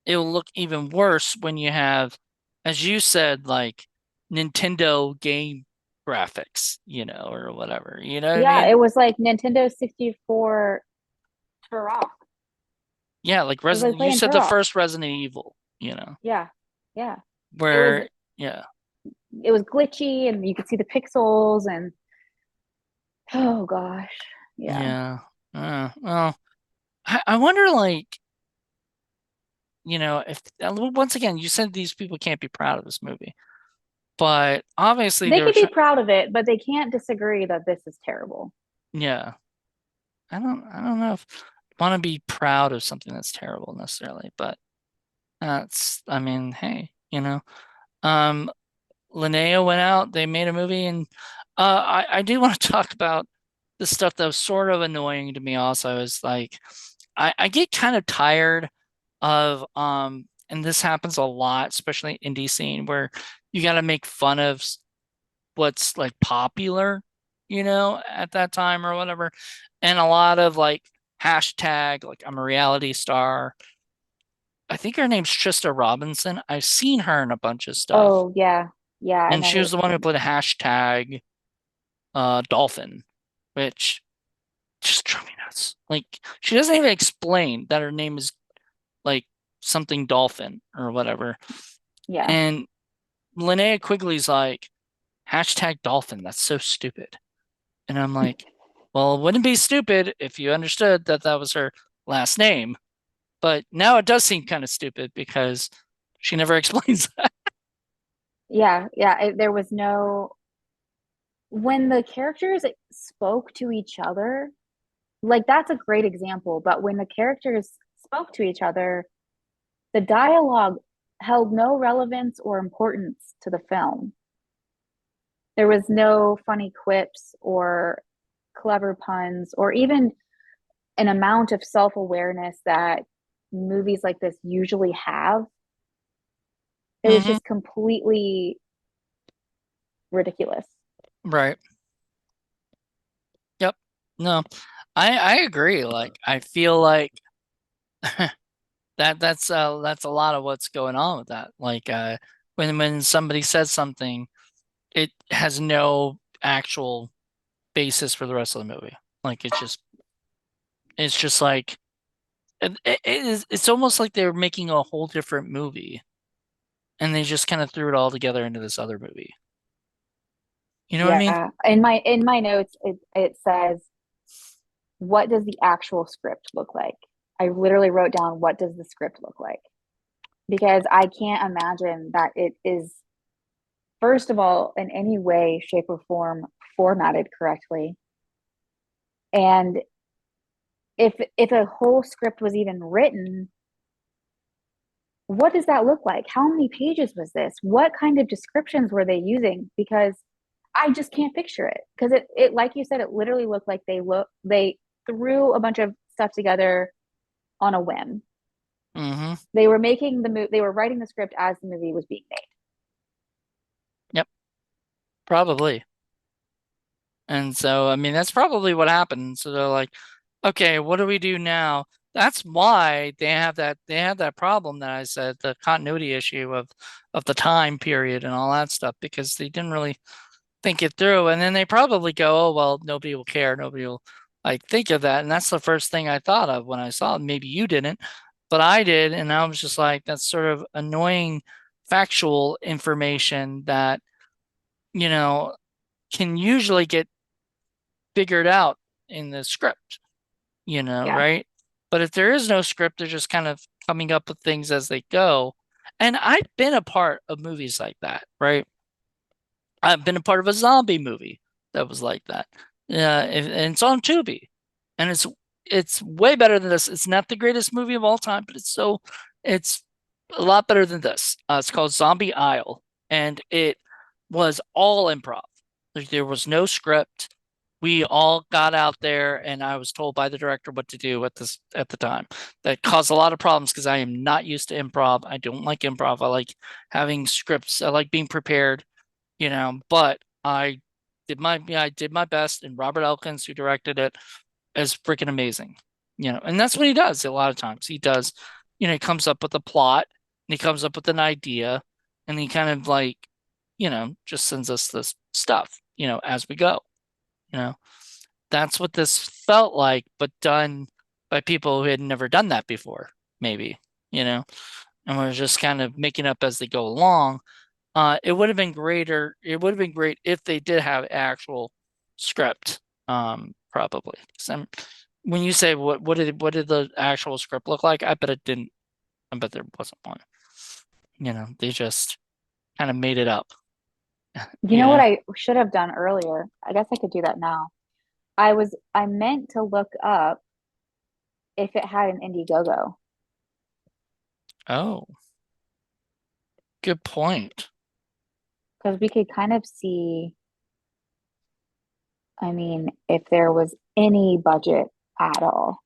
it'll look even worse when you have, as you said, like Nintendo game graphics, or whatever. You know what I Yeah, mean? it was like Nintendo 64 Turok. Yeah, like It was like You playing said the Turok. first Resident Evil, Yeah. Yeah. It was where yeah, it was glitchy and you could see the pixels and oh gosh. Yeah. yeah. Well, I wonder, like, if once again you said these people can't be proud of this movie, but obviously They they're could be trying. proud of it, but they can't disagree that this is terrible. Yeah, I don't know if I want to be proud of something that's terrible necessarily, but I mean, hey, um, Linnea went out, they made a movie, and I do want to talk about the stuff that was sort of annoying to me also is like I get kind of tired of and this happens a lot, especially indie scene where you got to make fun of what's like popular, at that time or whatever. And a lot of like hashtag like I'm a reality star. I think her name's Trista Robinson. I've seen her in a bunch of stuff. Oh yeah. Yeah, I And she never was the one who put a hashtag dolphin, which just drove me nuts. Like she doesn't even explain that her name is like something dolphin or whatever. yeah. And Linnea Quigley's like, hashtag dolphin. That's so stupid. And I'm like, well, it wouldn't be stupid if you understood that that was her last name. But now it does seem kind of stupid because she never explains that. Yeah, yeah. There was no when the characters spoke to each other, like that's a great example, but when the characters spoke to each other, the dialogue held no relevance or importance to the film. There was no funny quips or clever puns or even an amount of self-awareness that movies like this usually have. It was Hmm. just completely ridiculous. Right. Yep. No, I agree. Like I feel like that's a lot of what's going on with that. Like when somebody says something, it has no actual basis for the rest of the movie. Like it's just like it's almost like they were making a whole different movie and they just kind of threw it all together into this other movie. You know what I mean? Yeah. In my notes, it says, what does the actual script look like? I literally wrote down, what does the script look like? Because I can't imagine that it is, first of all, in any way, shape, or form formatted correctly. And if a whole script was even written, what does that look like? How many pages was this? What kind of descriptions were they using? Because I just can't picture it. Because it like you said, it literally looked like they threw a bunch of stuff together on a whim. Mm-hmm. They were writing the script as the movie was being made. Yep, probably. And so, I mean, that's probably what happened. So they're like, okay, what do we do now? That's why they have that problem that I said, the continuity issue of the time period and all that stuff, because they didn't really think it through. And then they probably go, oh, well, nobody will care. Nobody will like think of that. And that's the first thing I thought of when I saw it. Maybe you didn't, but I did. And I was just like, that's sort of annoying factual information that, you know, can usually get figured out in the script, Yeah. right? But if there is no script, they're just kind of coming up with things as they go. And I've been a part of movies like that, right? I've been a part of a zombie movie that was like that. Yeah, and it's on Tubi, and it's way better than this. It's not the greatest movie of all time, but it's a lot better than this. It's called Zombie Isle, and it was all improv. There was no script. We all got out there, and I was told by the director what to do at the time. That caused a lot of problems because I am not used to improv. I don't like improv. I like having scripts. I like being prepared, but I did my best, and Robert Elkins, who directed it, is freaking amazing. And that's what he does a lot of times. He does, he comes up with a plot and he comes up with an idea and he kind of like, just sends us this stuff, as we go. You know, that's what this felt like, but done by people who had never done that before, maybe, and we're just kind of making up as they go along. It would have been greater. It would have been great if they did have actual script, probably. 'Cause when you say what did the actual script look like, I bet it didn't. I bet there wasn't one. They just kind of made it up. You You know what know? I should have done earlier? I guess I could do that now. I meant to look up if it had an Indiegogo Oh, good point. because we could kind of see, I mean, if there was any budget at all.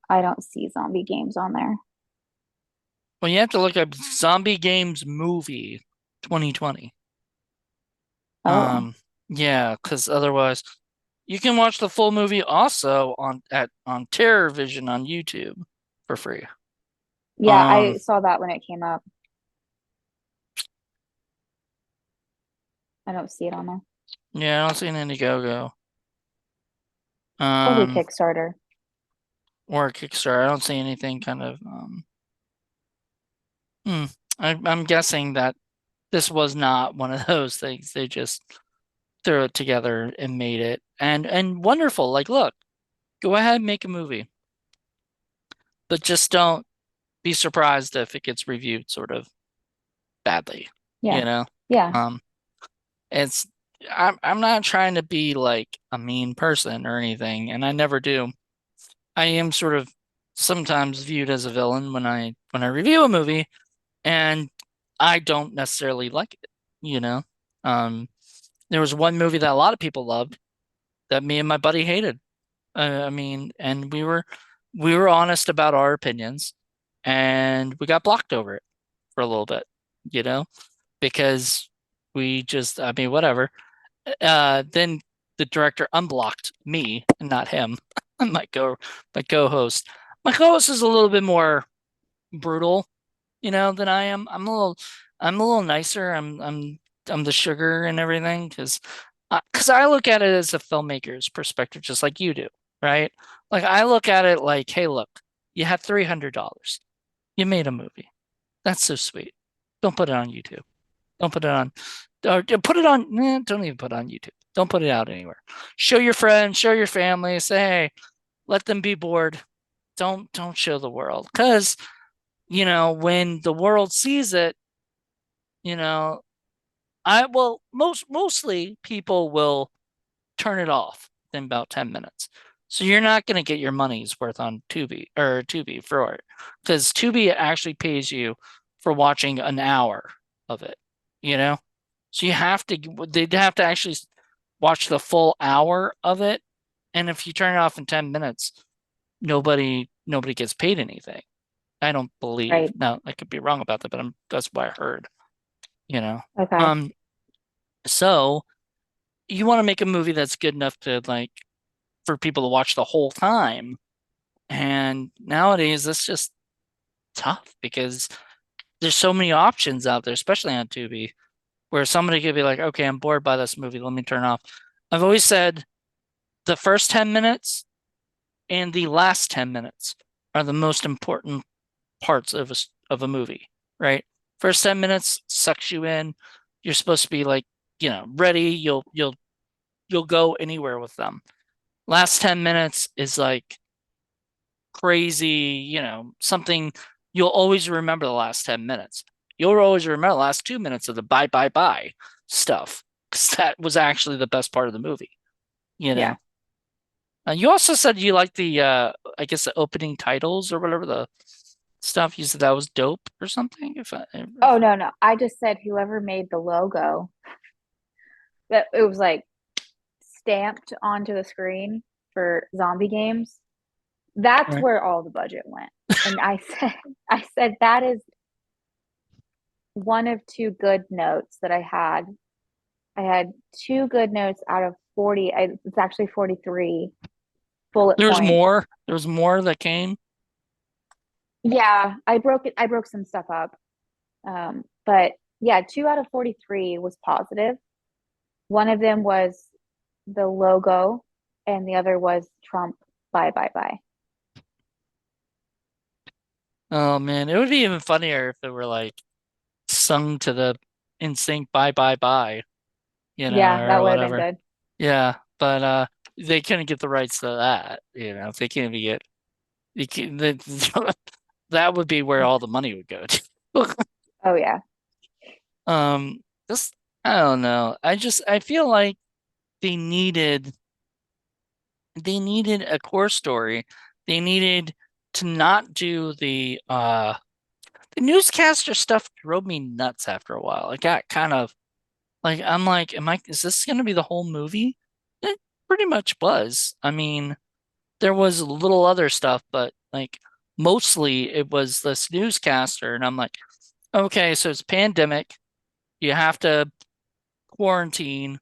I don't see zombie games on there. Well, you have to look up Zombie Games Movie 2020. Oh, Um, yeah, because otherwise, you can watch the full movie also on Terror Vision on YouTube for free. yeah, I Um, saw that when it came up. I don't see it on there. yeah, I don't see an Indiegogo. Probably Um, Kickstarter. or a Kickstarter. I don't see anything kind of hmm. I'm guessing that this was not one of those things. They just threw it together and made it. And wonderful. Like, look, go ahead and make a movie, but just don't be surprised if it gets reviewed sort of badly, you Yeah. know? Yeah. Um, it's I'm not trying to be like a mean person or anything, and I never do. I am sort of sometimes viewed as a villain when I review a movie, and I don't necessarily like it, you know? Um, there was one movie that a lot of people loved that me and my buddy hated. I mean, and we were honest about our opinions, and we got blocked over it for a little bit, you know, because we just, I mean, whatever. Then the director unblocked me and not him, my co-host. My co-host is a little bit more brutal, than I am. I'm a little nicer. I'm the sugar and everything because I look at it as a filmmaker's perspective, just like you do, right? Like I look at it like, hey, look, you had $300. You made a movie. That's so sweet. Don't put it on YouTube. Don't put it on, or put it on. Don't even put it on YouTube. Don't put it out anywhere. Show your friends, show your family. Say, hey, let them be bored. Don't show the world because when the world sees it, you know, I will mostly people will turn it off in about 10 minutes. So you're not going to get your money's worth on Tubi for it because Tubi actually pays you for watching an hour of it, you know? So they'd have to actually watch the full hour of it. And if you turn it off in 10 minutes, nobody gets paid anything. I don't believe. Right. Now, I could be wrong about that, but that's what I heard, you know. Okay. Um, so you want to make a movie that's good enough to like for people to watch the whole time. And nowadays that's just tough because there's so many options out there, especially on Tubi, where somebody could be like, okay, I'm bored by this movie, let me turn off. I've always said the first 10 minutes and the last 10 minutes are the most important parts of a movie, right? First 10 minutes sucks you in. You're supposed to be like, ready. You'll go anywhere with them. Last 10 minutes is like crazy, something you'll always remember the last 10 minutes. You'll always remember the last 2 minutes of the bye bye bye stuff because that was actually the best part of the movie, you Yeah. know. You also said you like I guess the opening titles or whatever the stuff. You said that was dope or something. Oh, no, no. I just said whoever made the logo, that it was like stamped onto the screen for zombie games. That's Right. where all the budget went. And I said that is one of two good notes that I had. I had two good notes out of 40. It's actually 43 bullet There's points. more. There's more that came. Yeah, I broke it. I broke some stuff up. But Yeah, 2 out of 43 was positive. One of them was the logo, and the other was Trump, bye, bye, bye. Oh man, it would be even funnier if it were like sung to the in sync bye bye bye, Yeah, or that would have been whatever. good. Yeah, but they couldn't get the rights to that, if they can't be get you can, that would be where all the money would go to. Oh, yeah. Um, just I don't know. I feel like they needed they needed a core story. They needed to not do the newscaster stuff drove me nuts after a while. It got kind of like I'm like, is this gonna be the whole movie? It pretty much was. I mean, there was a little other stuff, but like mostly it was this newscaster, and I'm like, okay, so it's pandemic. You have to quarantine.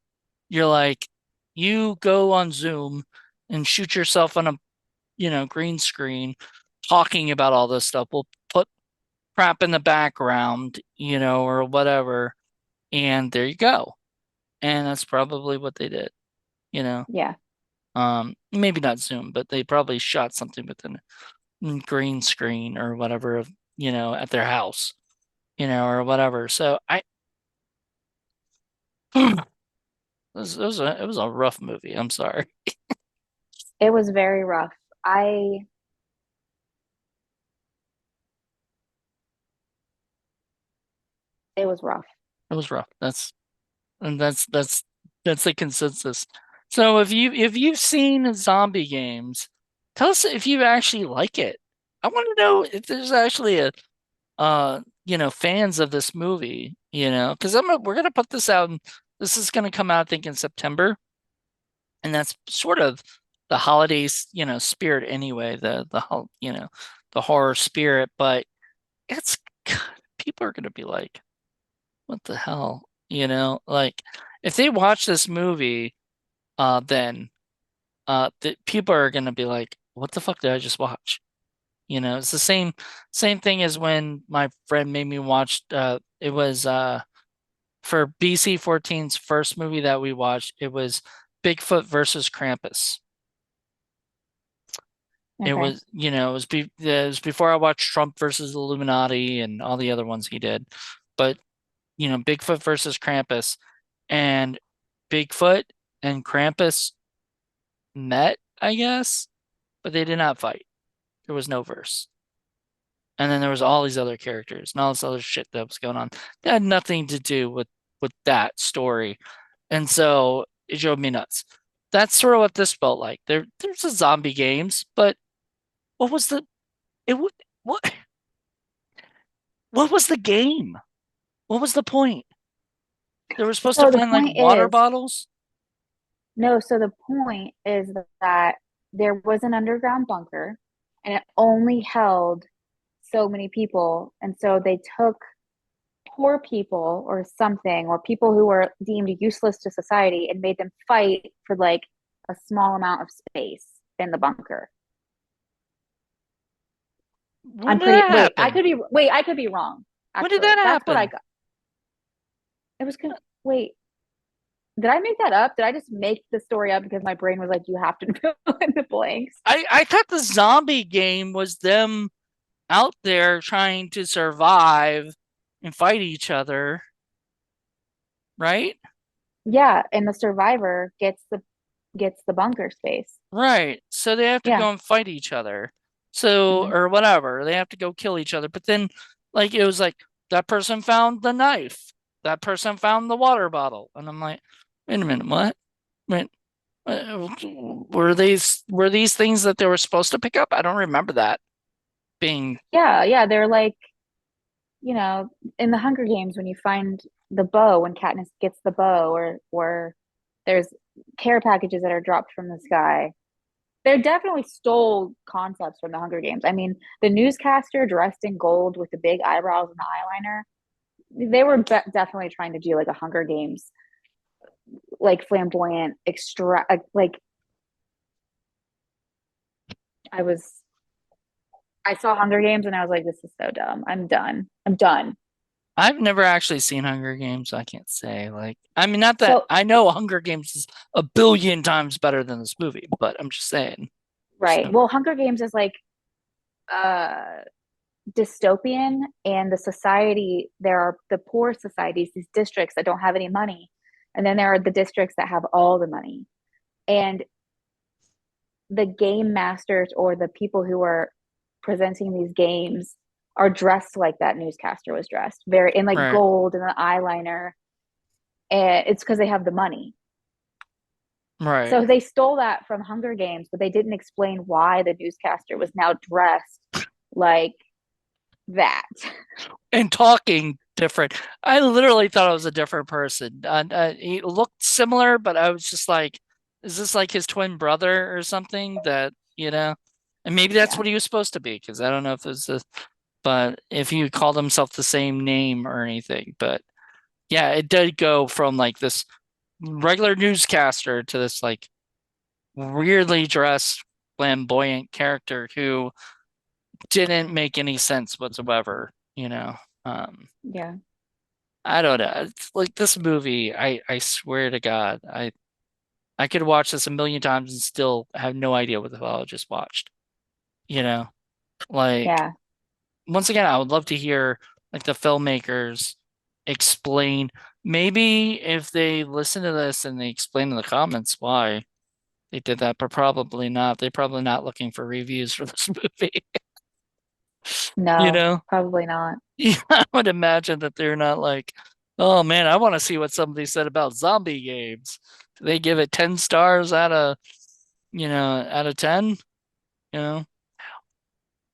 You're like, you go on Zoom and shoot yourself on a, green screen talking about all this stuff. We'll put crap in the background, or whatever, and there you go. And that's probably what they did, you know. Yeah. Maybe not Zoom, but they probably shot something with a green screen or whatever, at their house, or whatever. So it was a rough movie. I'm sorry. It was very rough. I, it was rough. It was rough. That's the consensus. So if you've seen zombie games, tell us if you actually like it. I want to know if there's actually fans of this movie, because we're gonna put this out, and this is gonna come out, I think, in September, and that's sort of the holidays, spirit anyway, the horror spirit, but it's people are gonna be like, what the hell? Like if they watch this movie, then the people are gonna be like, what the fuck did I just watch? It's the same thing as when my friend made me watch it was for BC14's first movie that we watched, it was Bigfoot versus Krampus. It Okay. was, it was before I watched Trump versus Illuminati and all the other ones he did. But, Bigfoot versus Krampus, and Bigfoot and Krampus met, I guess, but they did not fight. There was no verse. And then there was all these other characters and all this other shit that was going on that had nothing to do with that story. And so it drove me nuts. That's sort of what this felt like. There's a zombie games, but what was the it would what what was the game? What was the point? They were supposed to So the find like point water is, bottles? no, so the point is that there was an underground bunker and it only held so many people. And so they took poor people or something, or people who were deemed useless to society, and made them fight for like a small amount of space in the bunker. When did that happen? I could be wrong. When did that Actually, that's what I happen? got. It was, wait, did I make that up? Did I just make the story up because my brain was like, you have to fill in the blanks? I thought the zombie game was them out there trying to survive and fight each other, right? Yeah, and the survivor gets the bunker space. Right. So they have to Yeah. go and fight each other. So, Hmm. or whatever. They have to go kill each other. But then, like, it was like that person found the knife. That person found the water bottle. And I'm like, wait a minute, what? Wait, were these things that they were supposed to pick up? I don't remember that being Yeah, yeah, they're like, you know, in the Hunger Games when you find the bow, when Katniss gets the bow, or there's care packages that are dropped from the sky. They definitely stole concepts from the Hunger Games. I mean, the newscaster dressed in gold with the big eyebrows and the eyeliner, they were definitely trying to do like a Hunger Games, like flamboyant, extra, like I was, I saw Hunger Games and I was like, this is so dumb. I'm done. I'm done. I've never actually seen Hunger Games, so I can't say. Like, I mean, not that So, I know Hunger Games is a billion times better than this movie, but I'm just saying. right. So, Well, Hunger Games is like uh dystopian, and the society, there are the poor societies, these districts that don't have any money, and then there are the districts that have all the money. And the game masters, or the people who are presenting these games, are dressed like that newscaster was dressed, very in like right, gold and an eyeliner, and it's because they have the money. right. So they stole that from Hunger Games, but they didn't explain why the newscaster was now dressed like that. And talking different. I literally thought it was a different person. He looked similar, but I was just like, is this like his twin brother or something that, you know? And maybe that's Yeah. what he was supposed to be, because I don't know if it's this, but if he called himself the same name or anything. But yeah, it did go from like this regular newscaster to this like weirdly dressed, flamboyant character who didn't make any sense whatsoever, you know? Um, Yeah. I don't know. It's like this movie, I swear to God, I could watch this a million times and still have no idea what the hell I just watched. You know, like Yeah. once again, I would love to hear like the filmmakers explain. Maybe if they listen to this and they explain in the comments why they did that, but probably not. They're probably not looking for reviews for this movie. You No, know, probably not. yeah, I would imagine that they're not like, oh man, I want to see what somebody said about zombie games. Do they give it 10 stars out of, out of 10? You know,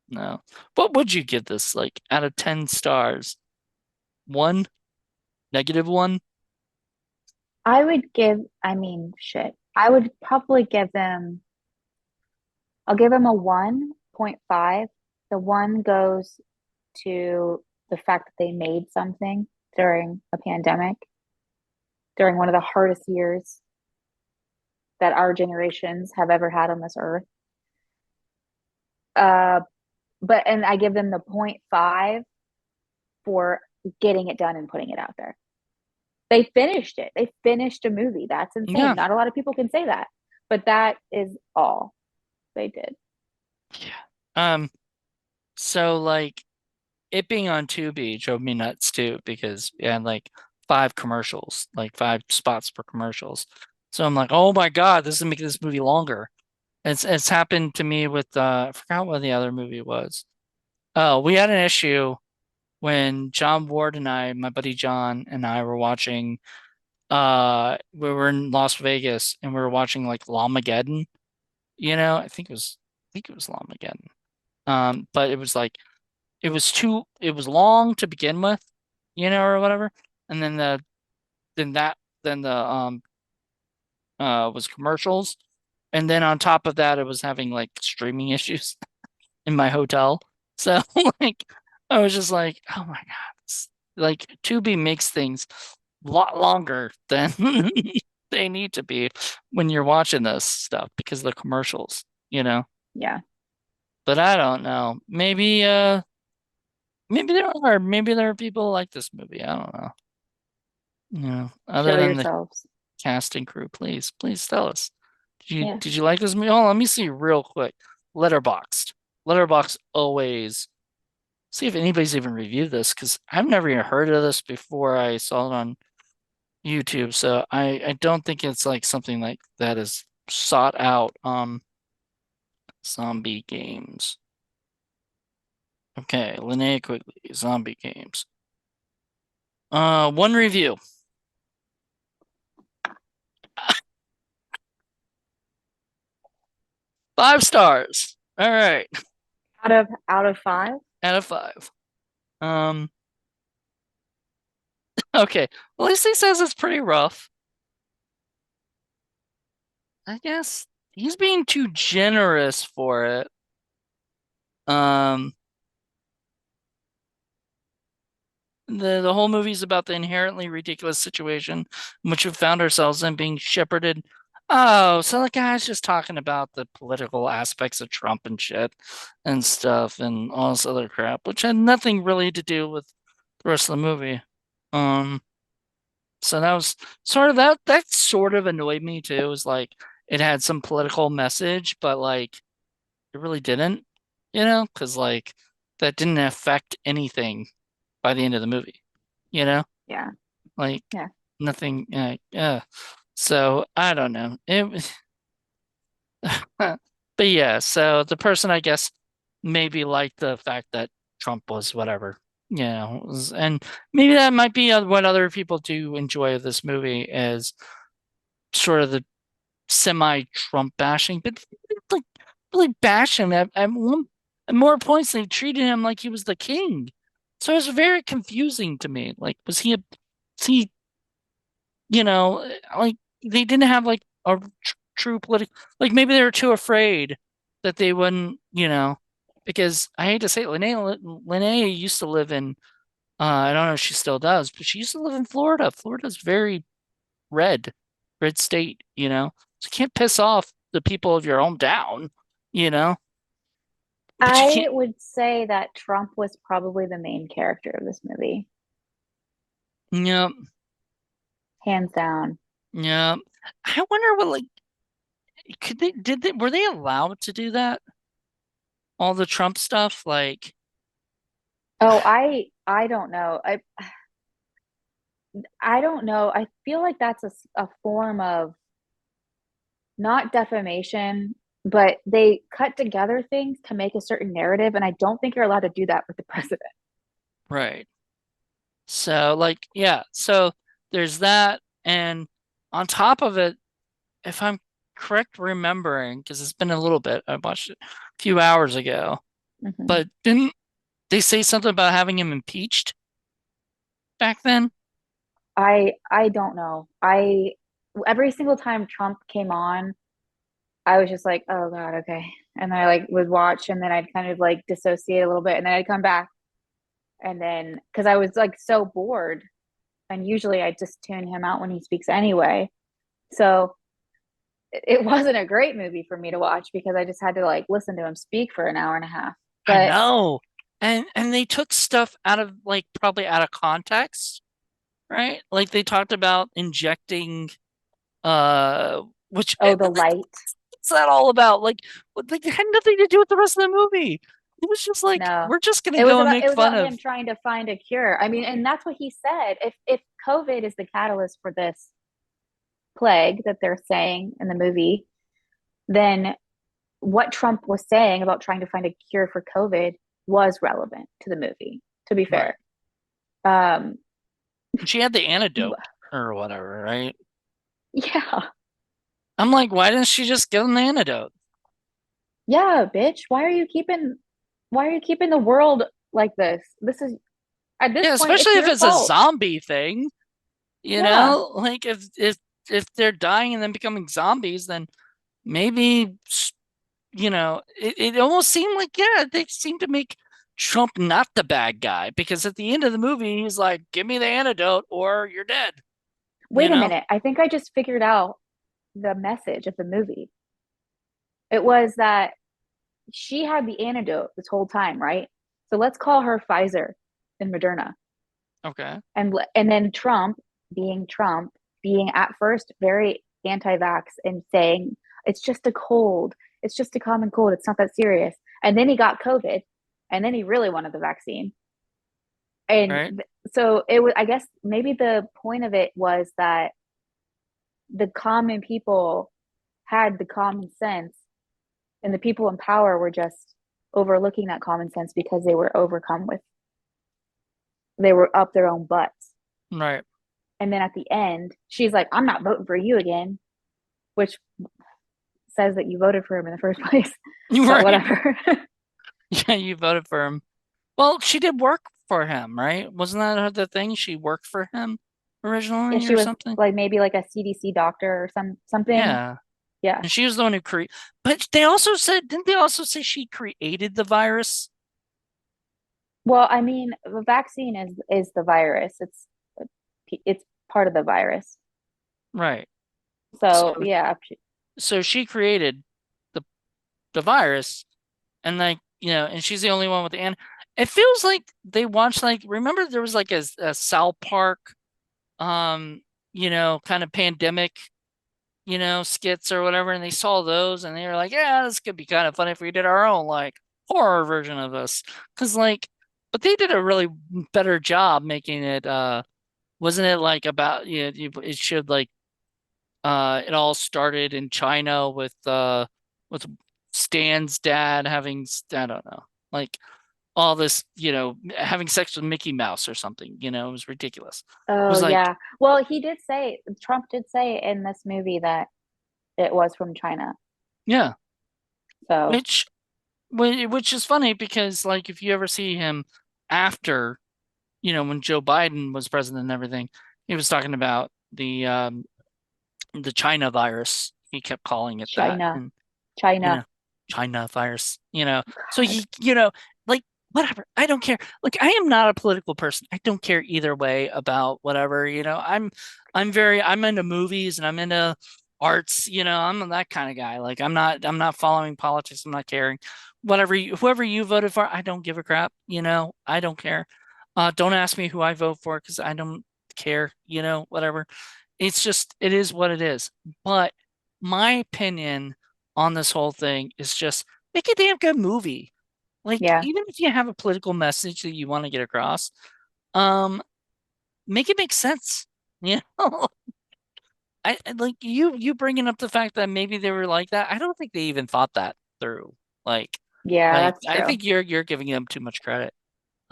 no. What would you give this like out of 10 stars? One? Negative one? I would give, I mean, shit. I would probably give them, I'll give them a 1.5. The one goes to the fact that they made something during a pandemic, during one of the hardest years that our generations have ever had on this earth. Uh, and I give them the point 0.5 for getting it done and putting it out there. They finished it. They finished a movie. That's insane. Yeah. Not a lot of people can say that, but that is all they did. Yeah. So like it being on Tubi drove me nuts too because it had like five commercials, like five spots for commercials. So I'm like, oh my God, this is making this movie longer. It's happened to me with I forgot what the other movie was. Oh, we had an issue when John Ward and I, my buddy John and I were watching we were in Las Vegas and we were watching like Lamageddon, I think it was Lamageddon. But it was like it was long to begin with, or whatever. And then the was commercials. And then on top of that it was having like streaming issues in my hotel. So like I was just like, oh my God. Like Tubi makes things a lot longer than they need to be when you're watching this stuff because of the commercials. Yeah, But I don't know. Maybe there are people like this movie. I don't know. Other show than the yourselves. cast and crew, please tell us. Did you Yeah, did you like this movie? Oh, let me see real quick. Letterboxd. Letterboxd always see if anybody's even reviewed this because I've never even heard of this before I saw it on YouTube. So I don't think it's like something like that is sought out. Zombie games. Okay, Linnea Quigley, zombie games. One review. 5 stars. All right, out of 5. out of 5. Um, okay. Well, at least he says it's pretty rough. I guess he's being too generous for it. Um, the whole movie's about the inherently ridiculous situation in which we found ourselves in being shepherded. Oh, so the guy's just talking about the political aspects of Trump and shit and stuff and all this other crap, which had nothing really to do with the rest of the movie. Um, so that was sort of that sort of annoyed me too. It was like it had some political message, but like it really didn't, because like that didn't affect anything by the end of the movie, you know, Yeah. like Yeah. nothing. So I don't know. But yeah, so the person I guess maybe liked the fact that Trump was whatever, and maybe that might be what other people do enjoy of this movie is sort of the semi-Trump bashing, but like really bash him at more points they treated him like he was the king. So it was very confusing to me. Like, was he, like they didn't have like a true political, like maybe they were too afraid that they wouldn't, because I hate to say it, Linnea used to live in, I don't know if she still does, but she used to live in Florida. Florida's very red, red state, So you can't piss off the people of your hometown, you know? But you I can't, would say that Trump was probably the main character of this movie, yeah, hands down. yeah. I wonder what, like, were they allowed to do that? All the Trump stuff? Like, Oh, I don't know. I don't know. I feel like that's a form of not defamation, but they cut together things to make a certain narrative, and I don't think you're allowed to do that with the president. right. So, like, yeah. So there's that. And on top of it, if I'm correct remembering, because it's been a little bit, I watched it a few hours ago, Hmm. but didn't they say something about having him impeached back then? I don't know. I every single time Trump came on, I was just like, oh God, okay. And then I like would watch and then I'd kind of like dissociate a little bit and then I'd come back and then because I was like so bored and usually I just tune him out when he speaks anyway. So it wasn't a great movie for me to watch because I just had to like listen to him speak for an hour and a half. I But know. And they took stuff out of like probably out of context, right? Like they talked about injecting which oh, the light. what's that all about? Like it had nothing to do with the rest of the movie. It was just like No. we're just gonna go and It make was fun about of. him trying to find a cure. I mean, and that's what he said. If COVID is the catalyst for this plague that they're saying in the movie, then what Trump was saying about trying to find a cure for COVID was relevant to the movie, to be Right. fair. Um, She had the antidote or whatever, right? yeah. I'm like, why didn't she just give him the antidote? Yeah, bitch. Why are you keeping the world like this? This is at this Yeah, point, it's especially if your it's a fault. zombie thing, Yeah. Like if they're dying and then becoming zombies, then maybe it almost seemed like, yeah, they seem to make Trump not the bad guy because at the end of the movie, he's like, give me the antidote or you're dead, you Wait a know? minute. I think I just figured out the message of the movie. It was that she had the antidote this whole time, right? So let's call her Pfizer and Moderna. Okay. And then Trump, being at first very anti-vax and saying it's just a cold, it's just a common cold, it's not that serious. And then he got COVID, and then he really wanted the vaccine. And Right. so it was. I guess maybe the point of it was that the common people had the common sense, and the people in power were just overlooking that common sense because they were up their own butts. Right. And then at the end, she's like, I'm not voting for you again, which says that you voted for him in the first place. But Right. whatever. Yeah, you voted for him. Well, she did work for him, right? Wasn't that the thing? She worked for him Yeah, originally she or was something? like maybe like a CDC doctor or something. Yeah. Yeah. And she was the one who created, but they also said, didn't they also say she created the virus? Well, I mean, the vaccine is the virus. It's part of the virus. Right. So, So yeah, so she created the the virus, and like, and she's the only one with the it feels like they watched like remember there was like a South Park um kind of pandemic skits or whatever, and they saw those and they were like, yeah, this could be kind of funny if we did our own like horror version of this. Because like, but they did a really better job making it. Wasn't it like about it should like it all started in China with Stan's dad having I don't know like all this having sex with Mickey Mouse or something. It was ridiculous. It Oh was like yeah. Well, he did say Trump did say in this movie that it was from China. yeah, So which which is funny because like if you ever see him after when Joe Biden was president and everything, he was talking about the China virus. He kept calling it that, China, and you China. know, China virus. So God. he like whatever. I don't care. Like I am not a political person. I don't care either way about whatever. I'm into movies and I'm into arts. I'm that kind of guy. Like I'm not following politics. I'm not caring. Whoever you voted for, I don't give a crap. I don't care. Don't ask me who I vote for because I don't care. Whatever. It's just it is what it is. But my opinion on this whole thing is just make a damn good movie. Like Yeah, even if you have a political message that you want to get across, um, make it make sense. You know, like you bringing up the fact that maybe they were like that. I don't think they even thought that through. Like, yeah, like that's I true. think you're giving them too much credit.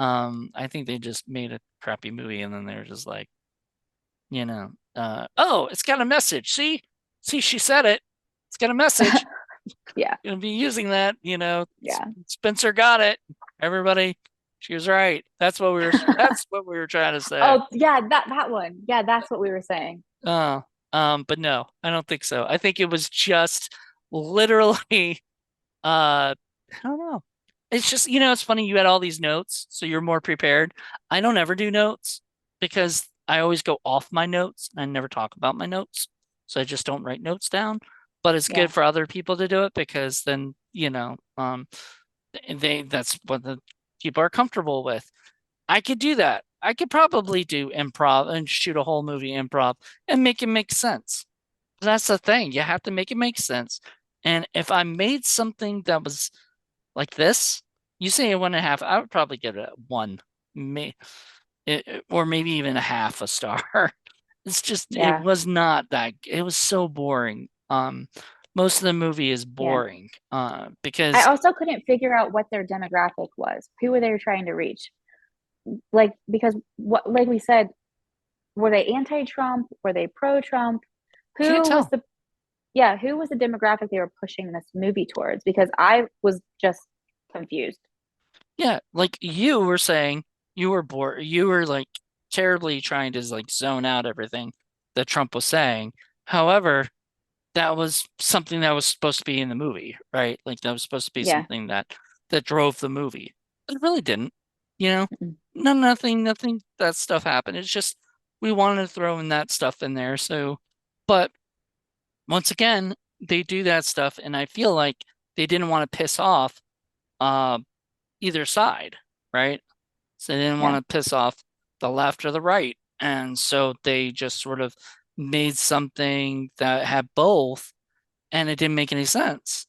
I think they just made a crappy movie and then they're just like, oh, it's got a message. See, she said it. It's got a message. Yeah, Gonna be using that. yeah. Spencer got it. Everybody, she was right. That's what we were trying to say. Oh, yeah, that one. Yeah, that's what we were saying. Oh, but no, I don't think so. I think it was just literally, I don't know. It's just, it's funny you had all these notes, so you're more prepared. I don't ever do notes because I always go off my notes. I never talk about my notes. So I just don't write notes down. But it's good Yeah, for other people to do it because then, that's what the people are comfortable with. I could do that. I could probably do improv and shoot a whole movie improv and make it make sense. That's the thing. You have to make it make sense. And if I made something that was like this, you say a 1.5, I would probably give it a one, may, or maybe even a half a star. It's just, it yeah, was not that, it was so boring. Most of the movie is yeah. boring, I because also couldn't figure out what their demographic was. Who were they trying to reach? Like, because what, like we said, were they anti-Trump? Were they pro-Trump? can't Who was tell. the, yeah, who was the demographic they were pushing this movie towards? Because I was just confused. Yeah, like you were saying, you were bored. You were like terribly trying to like zone out everything that Trump was saying. However, that was something that was supposed to be in the movie, right? Like that was supposed to be Yeah. something that drove the movie. But it really didn't, you know? Mm-mm. No, nothing that stuff happened. It's just we wanted to throw in that stuff in there. So, but once again, they do that stuff, and I feel like they didn't want to piss off uh either side, right? So they didn't want Yeah. to piss off the left or the right. And so they just sort of made something that had both and it didn't make any sense.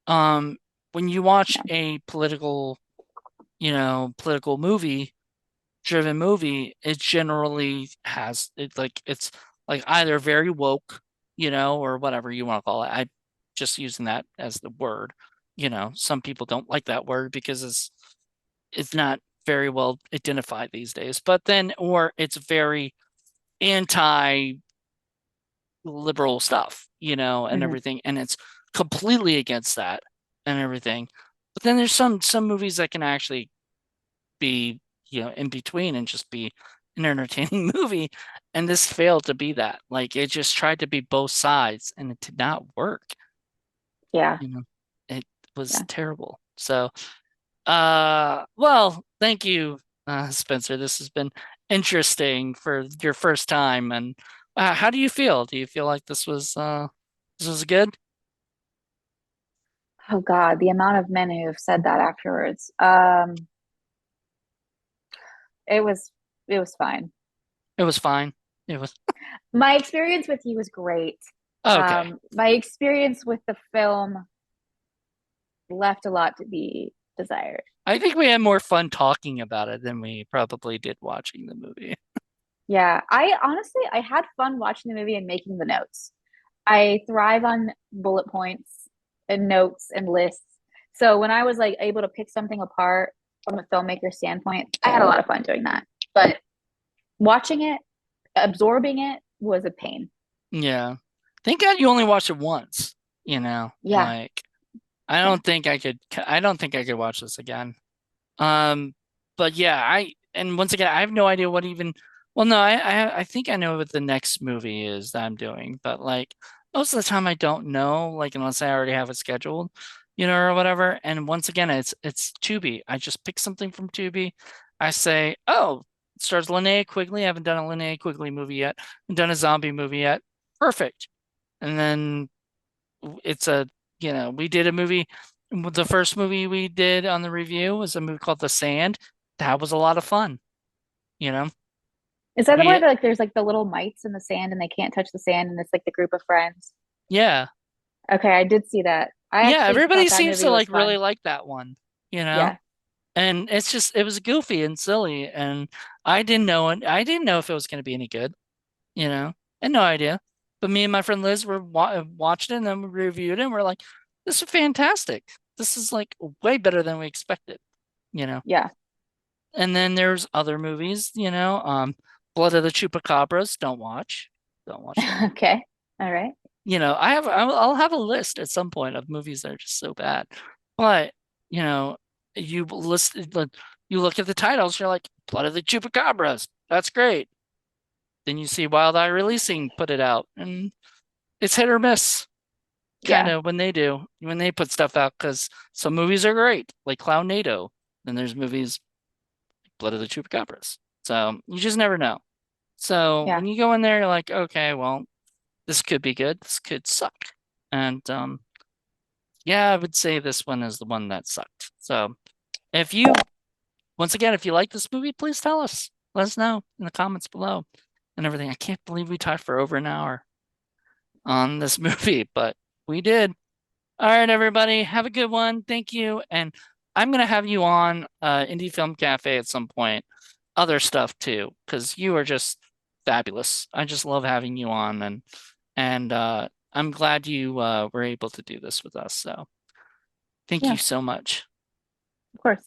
Um, when you watch Yeah. a political movie, driven movie, it generally has it's like either very woke, or whatever you want to call it. I just using that as the word. Some people don't like that word because it's not very well identified these days. But then or it's very anti liberal stuff, and Mm-hmm. everything, and it's completely against that and everything. But then there's some movies that can actually be, in between and just be an entertaining movie, and this failed to be that. Like it just tried to be both sides, and it did not work. Yeah. You know, it was Yeah. terrible. So, well, thank you, Spencer. This has been interesting for your first time, and how do you feel? Do you feel like this was good? Oh God, the amount of men who have said that afterwards. It was it was fine. It was fine. It was My experience with you was great. okay. My experience with the film left a lot to be desired. I think we had more fun talking about it than we probably did watching the movie. Yeah, I honestly I had fun watching the movie and making the notes. I thrive on bullet points and notes and lists. So when I was like able to pick something apart from a filmmaker standpoint, I had a lot of fun doing that. But watching it, absorbing it was a pain. Yeah. Thank God you only watched it once, you know. Yeah, Like yeah. I don't think I could watch this again. Um, but yeah, and once again, I have no idea what even. Well, no, I think I know what the next movie is that I'm doing, but like most of the time I don't know, like unless I already have it scheduled, or whatever. And once again, it's Tubi. I just pick something from Tubi. I say, oh, it stars Linnea Quigley. I haven't done a Linnea Quigley movie yet. Haven't done a zombie movie yet. Perfect. And then it's we did a movie. The first movie we did on the review was a movie called The Sand. That was a lot of fun, you know. Is that the where We like there's like the little mites in the sand and they can't touch the sand and it's like the group of friends? yeah. Okay, I did see that. I Yeah, actually everybody thought that seems movie to was like really fun. like that one, you know. Yeah, And it was goofy and silly and I didn't know if it was going to be any good, you know. I had no idea. But me and my friend Liz were watched it and then we reviewed it and we're like, this is fantastic. This is like way better than we expected, you know. yeah. And then there's other movies, Blood of the Chupacabras, don't watch. Don't watch that. Okay. All right. I'll have a list at some point of movies that are just so bad. But, you know, you list you look at the titles, you're like, Blood of the Chupacabras. That's great. Then you see Wild Eye Releasing put it out, and it's hit or miss, kind Yeah. of when they put stuff out, because some movies are great, like Clownado. Then there's movies Blood of the Chupacabras. So you just never know. So Yeah. when you go in there, you're like, okay, well, this could be good. This could suck. And yeah, I would say this one is the one that sucked. So if you, once again, if you like this movie, please tell us. Let us know in the comments below and everything. I can't believe we talked for over an hour on this movie, but we did. All right, everybody, have a good one. Thank you. And I'm gonna have you on Indie Film Cafe at some point. Other stuff too, because you are just fabulous. I just love having you on and I'm glad you were able to do this with us. So thank Yeah. you so much. Of course.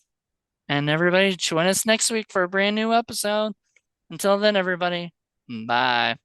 And everybody join us next week for a brand new episode. Until then, everybody, bye.